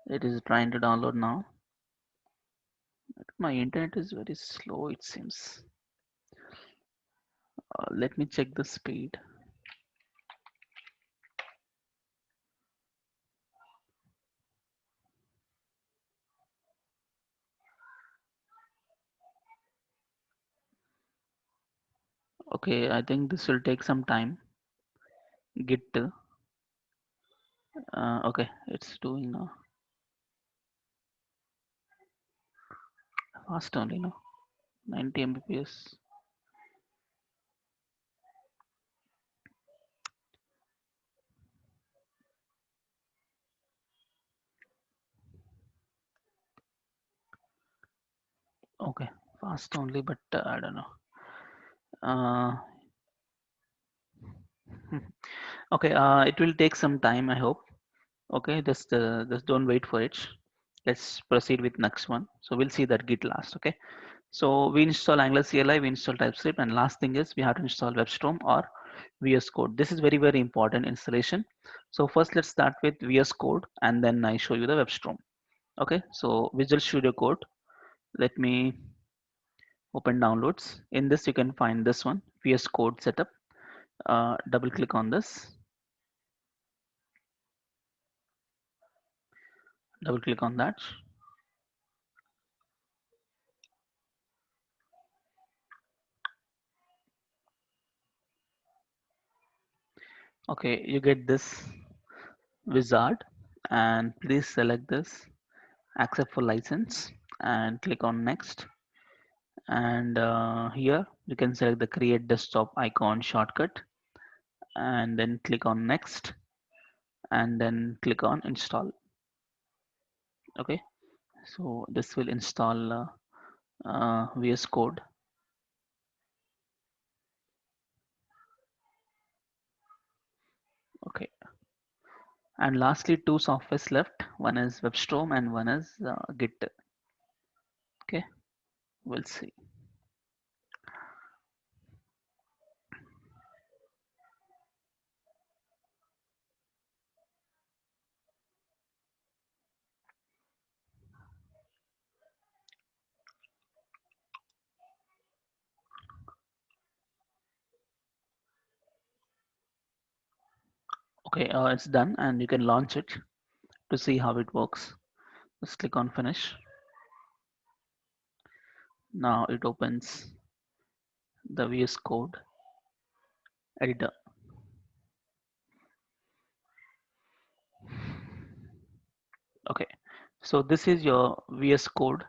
It is trying to download now. My internet is very slow, it seems. Let me check the speed. Okay, I think this will take some time. Git. Okay, it's doing now. Fast only, no? 90 Mbps. Okay, fast only, but I don't know. Uh, okay, it will take some time, I hope. Okay, just don't wait for it. Let's proceed with next one. So we'll see that Git last. Okay, so we install Angular CLI, we install TypeScript, and last thing is we have to install WebStorm or VS Code. This is very important installation. So first let's start with VS Code, and then I show you the WebStorm. Okay, so Visual Studio Code. Let me open downloads. In this you can find this one, VS Code setup. Double click on this. Double click on that. Okay, you get this wizard, and please select this accept for license and click on next, and here you can select the create desktop icon shortcut and then click on next and then click on install. Okay, so this will install VS Code. Okay, and lastly two softwares left, one is WebStorm and one is Git. Okay, we'll see. Okay, it's done and you can launch it to see how it works. Just click on finish. Now it opens the VS Code editor. Okay, so this is your VS Code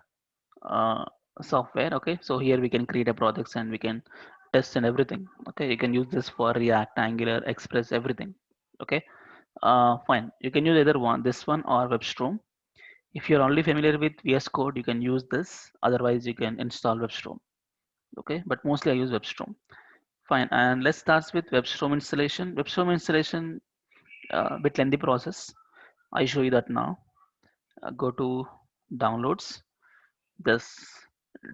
uh, software. Okay, so here we can create a projects and we can test and everything. Okay, you can use this for React, Angular, Express, everything. Okay, fine. You can use either one, this one or WebStorm. If you're only familiar with VS Code, you can use this. Otherwise, you can install WebStorm. Okay, but mostly I use WebStorm. Fine, and let's start with WebStorm installation. WebStorm installation, bit lengthy process. I show you that now. Go to downloads. Just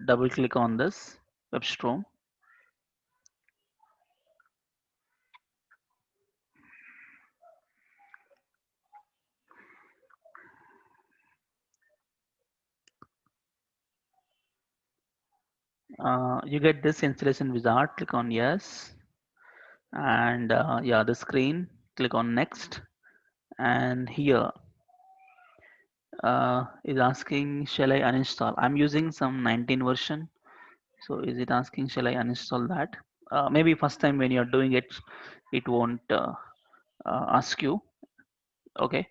double click on this WebStorm. You get this installation wizard. Click on yes, and yeah, the screen. Click on next, and here is asking shall I uninstall. I'm using some 19 version, so is it asking shall I uninstall that? Maybe first time when you're doing it, it won't ask you. Okay,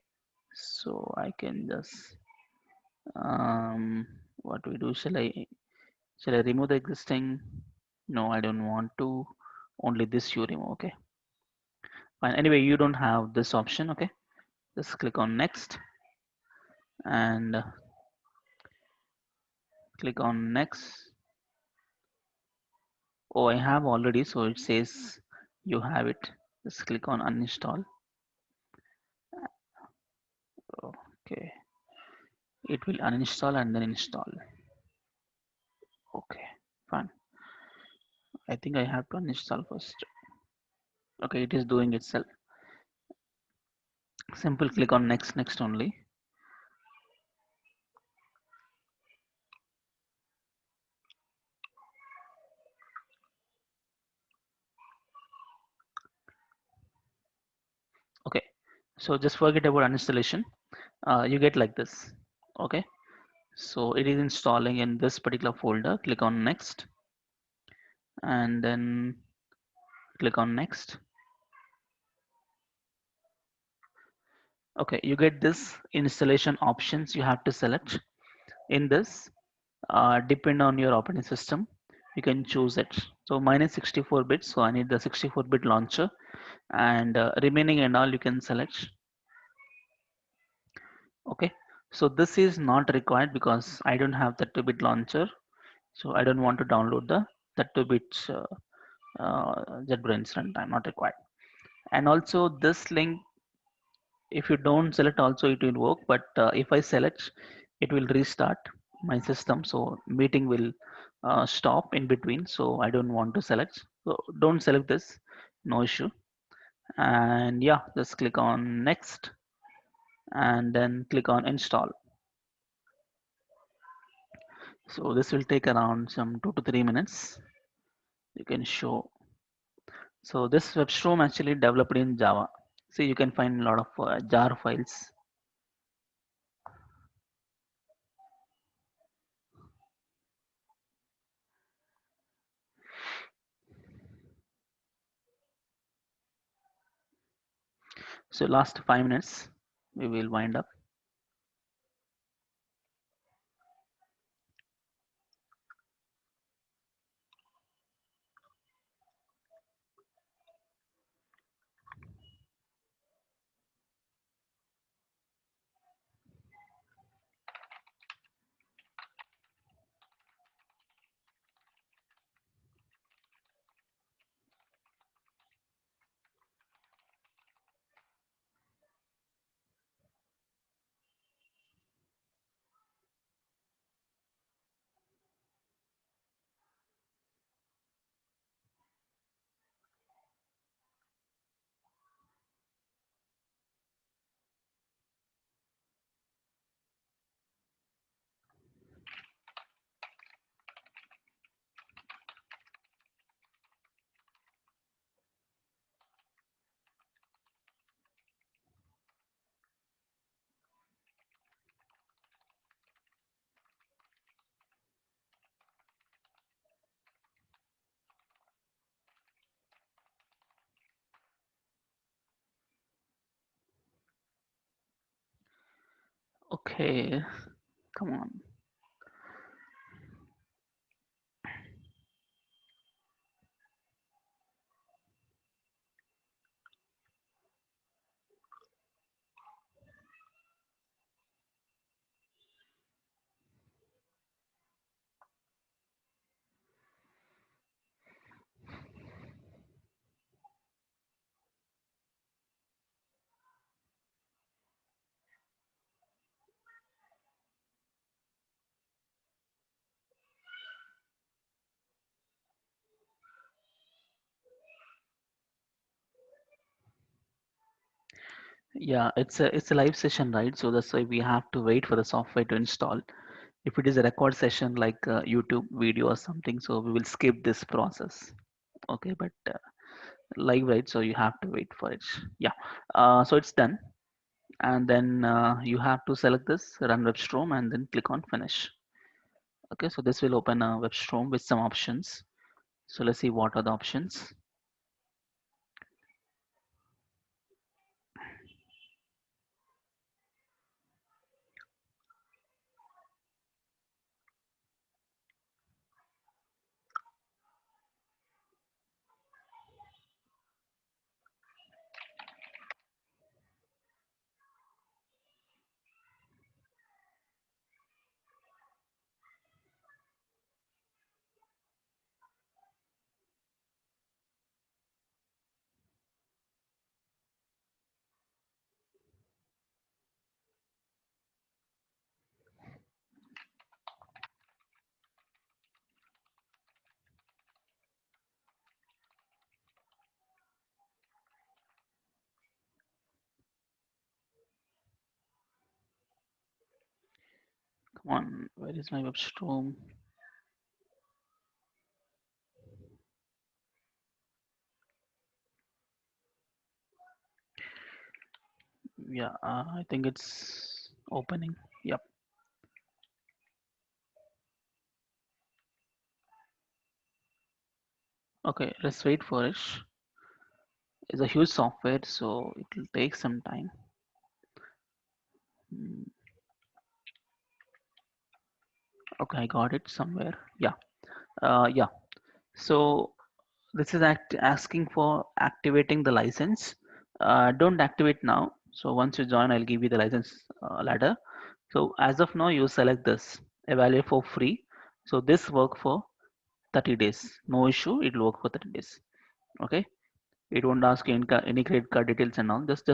so I can just what we do, shall I remove the existing? No, I don't want to. Only this you remove. Okay, fine. Anyway, you don't have this option. Okay, just click on next and click on next. Oh, I have already, so it says you have it. Just click on uninstall. Okay, it will uninstall and then install. Okay, fine. I think I have to uninstall first. Okay, it is doing itself. Simple click on next, next only. Okay, so just forget about uninstallation. You get like this. Okay, so it is installing in this particular folder. Click on next and then click on next. Okay, you get this installation options you have to select. In this, depend on your operating system, you can choose it. So mine is 64 bits, so I need the 64-bit launcher, and remaining and all you can select. Okay, so this is not required because I don't have 32-bit launcher, so I don't want to download the 32-bit JetBrains runtime, not required. And also this link, if you don't select also it will work, but if I select, it will restart my system, so meeting will stop in between, so I don't want to select, so don't select this, no issue. And yeah, just click on next and then click on install. So this will take around some 2 to 3 minutes. You can show. So this WebStorm actually developed in Java. See, you can find a lot of jar files. So last 5 minutes, we will wind up. Okay, come on. Yeah, it's a live session, right? So that's why we have to wait for the software to install. If it is a record session like YouTube video or something, so we will skip this process. Okay, but live, right? So you have to wait for it. Yeah. So it's done, and then you have to select this run WebStorm and then click on finish. Okay, so this will open a WebStorm with some options. So let's see what are the options. Come on, where is my WebStorm? Yeah, I think it's opening. Yep. Okay, let's wait for it. It's a huge software, so it will take some time. Hmm, okay, I got it somewhere. Yeah. Yeah. So this is asking for activating the license. Don't activate now. So once you join, I'll give you the license ladder. So as of now, you select this evaluate for free. So this work for 30 days. No issue. It will work for 30 days. Okay. It won't ask you any credit card details and all. Just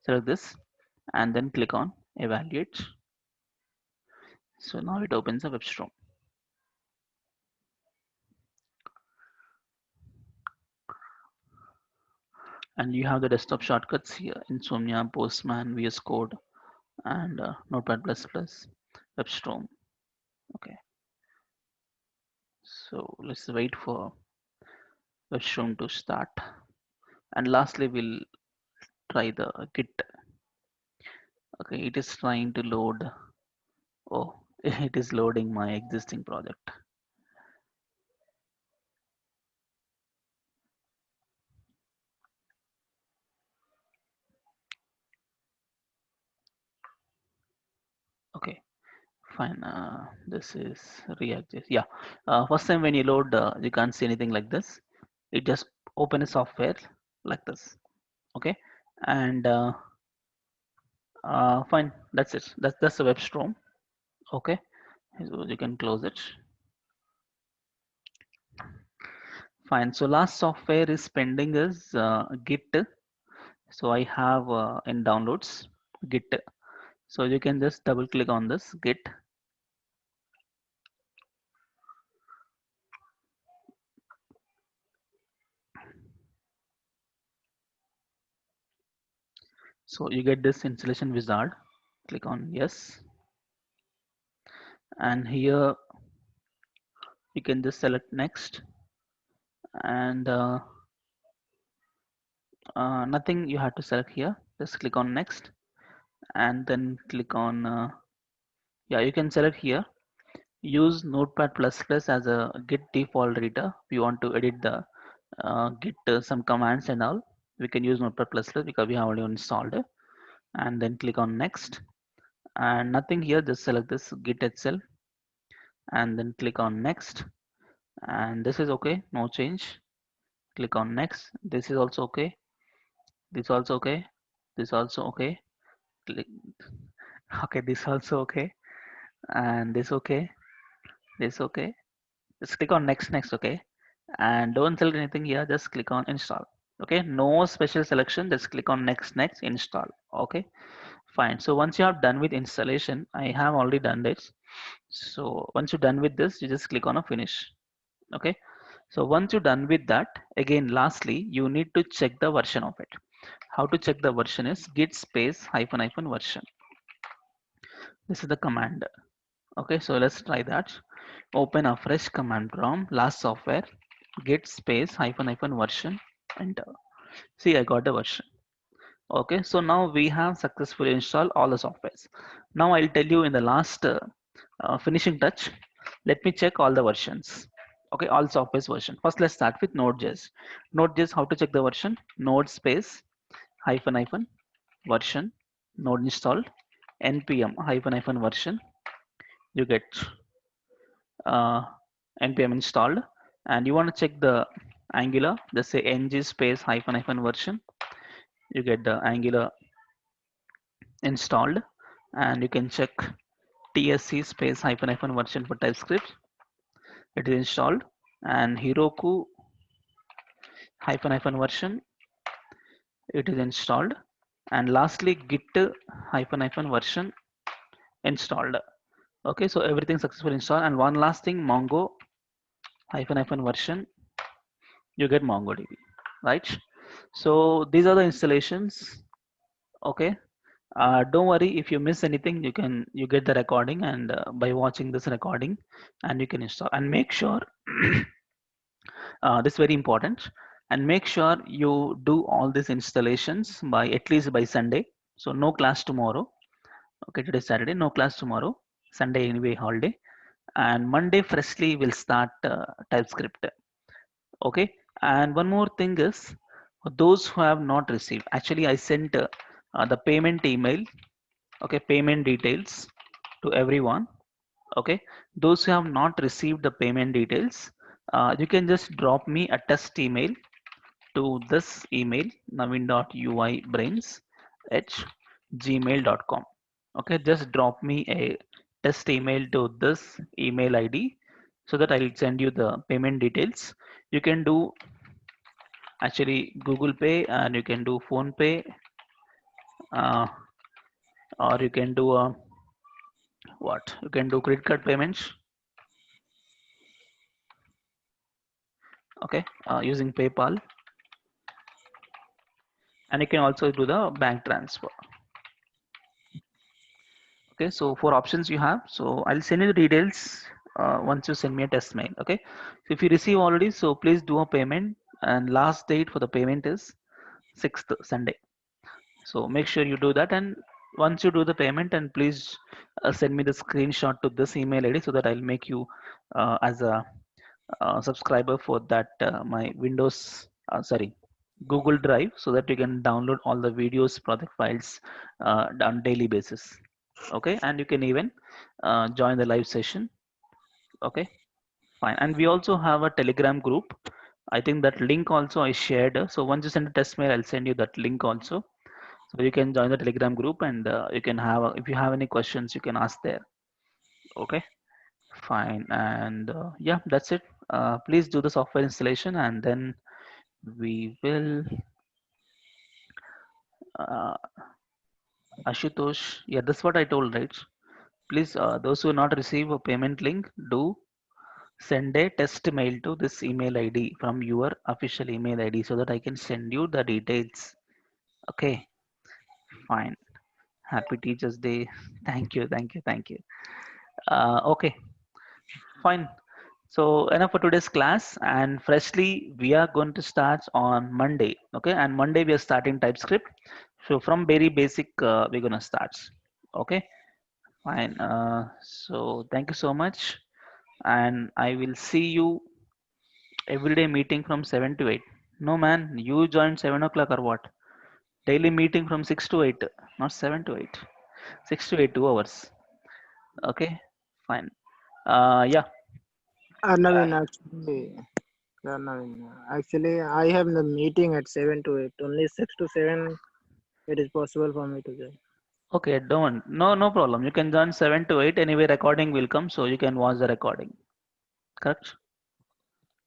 select this and then click on evaluate. So now it opens a WebStorm. And you have the desktop shortcuts here: Insomnia, Postman, VS Code, and Notepad++, WebStorm. Okay, so let's wait for WebStorm to start. And lastly, we'll try the Git. Okay, it is trying to load. Oh, it is loading my existing project. Okay, fine. This is React.js. Yeah, first time when you load, you can't see anything like this. It just open a software like this. Okay, and fine. That's it. That's the WebStorm. Okay, so you can close it. Fine. So last software is pending is Git. So I have in downloads Git. So you can just double click on this Git. So you get this installation wizard. Click on yes, and here you can just select next, and nothing you have to select here. Just click on next, and then click on yeah. You can select here. Use Notepad++ as a Git default reader. If you want to edit the Git some commands and all, we can use Notepad++ because we have already installed it. And then click on next, and nothing here. Just select this Git itself and then click on next, and this is okay, no change. Click on next. This is also okay. This also okay. This also okay. Click. Okay, this also okay, and this okay. This okay. Just click on next, next, okay, and don't select anything here. Just click on install. Okay, no special selection. Just click on next, next, install. Okay, fine. So once you have done with installation, I have already done this. So once you're done with this, you just click on a finish. Okay. So once you're done with that, again, lastly, you need to check the version of it. How to check the version is git space hyphen hyphen version. This is the command. Okay, so let's try that. Open a fresh command prompt, last software, git space hyphen hyphen version, enter. See, I got the version. Okay, so now we have successfully installed all the softwares. Now I'll tell you in the last finishing touch. Let me check all the versions. Okay, all softwares version. First, let's start with Node.js. Node.js, how to check the version? Node space hyphen hyphen version, node installed, npm hyphen hyphen version. You get uh, npm installed, and you want to check the Angular. Just say ng space hyphen hyphen version. You get the Angular installed, and you can check tsc space hyphen hyphen version for TypeScript. It is installed, and Heroku hyphen hyphen version, it is installed, and lastly git hyphen hyphen version installed. Okay, so everything successfully installed. And one last thing, Mongo hyphen hyphen version, you get MongoDB, right? So these are the installations. Okay, don't worry if you miss anything, you get the recording, and by watching this recording, and you can install. And make sure this is very important, and make sure you do all these installations by at least by Sunday. So no class tomorrow. Okay, today is Saturday, no class tomorrow. Sunday anyway holiday, and Monday freshly will start TypeScript. Okay, and one more thing is, for those who have not received, actually I sent the payment email. Okay, payment details to everyone. Okay, those who have not received the payment details, you can just drop me a test email to this email, naveen.uybrains at gmail.com. Okay, just drop me a test email to this email ID so that I'll send you the payment details. You can do actually Google Pay, and you can do Phone Pay, uh, or you can do what? You can do credit card payments. Okay, using PayPal, and you can also do the bank transfer. Okay, so four options you have. So I'll send you the details once you send me a test mail. Okay, so if you receive already, so please do a payment, and last date for the payment is 6th Sunday. So make sure you do that, and once you do the payment, and please send me the screenshot to this email ID so that I'll make you as a subscriber for that my Windows sorry, Google Drive, so that you can download all the videos, project files on daily basis. Okay, and you can even join the live session. Okay, fine. And we also have a Telegram group. I think that link also I shared. So once you send a test mail, I'll send you that link also. So you can join the Telegram group, and you can have if you have any questions, you can ask there. Okay, fine. And yeah, that's it. Please do the software installation, and then we will uh, Ashutosh. Yeah, that's what I told, right? Please, those who not receive a payment link, do send a test mail to this email ID from your official email ID so that I can send you the details. Okay, fine. Happy Teachers Day. Thank you, thank you, thank you. Okay, fine. So enough for today's class, and freshly we are going to start on Monday. Okay, and Monday we are starting TypeScript. So from very basic, we're gonna start. Okay, fine. So thank you so much, and I will see you everyday meeting from 7 to 8. No man, you joined 7 o'clock or what? Daily meeting from 6 to 8, not 7 to 8. 6 to 8, 2 hours. Okay, fine. Yeah.
Naveen, actually, I have the meeting at 7 to 8. Only 6 to 7 it is possible for me to join.
Okay, don't. No problem. You can join 7 to 8. Anyway, recording will come, so you can watch the recording. Correct?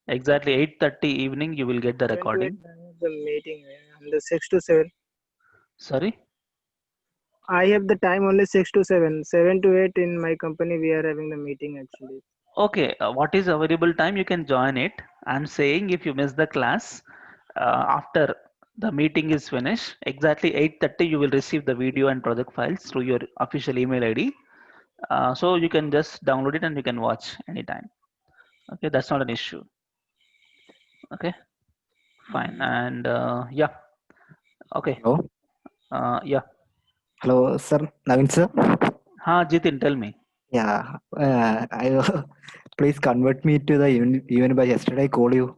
Exactly 8:30 evening, you will get the
7 to 8
recording.
I have the meeting. And the 6 to 7.
Sorry?
I have the time only 6 to 7. 7 to 8 in my company we are having the meeting actually.
Okay, what is available time? You can join it. I'm saying if you miss the class after the meeting is finished, exactly 8:30 you will receive the video and project files through your official email ID. So you can just download it and you can watch anytime. Okay, that's not an issue. Okay, fine. And yeah, okay.
Hello,
Yeah.
hello, sir. Naveen, sir.
Ha, Jitin, tell me.
Yeah, I please convert me to the event by yesterday. I called you.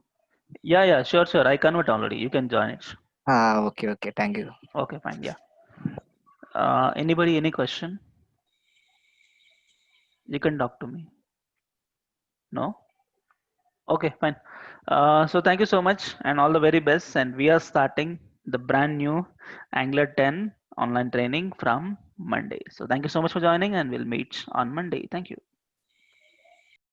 Yeah, sure. I convert already. You can join it.
Okay. Thank you.
Okay, fine. Yeah. Anybody, any question? You can talk to me. No? Okay, fine. So thank you so much and all the very best. And we are starting the brand new Angular 10 online training from Monday. So thank you so much for joining and we'll meet on Monday. Thank you.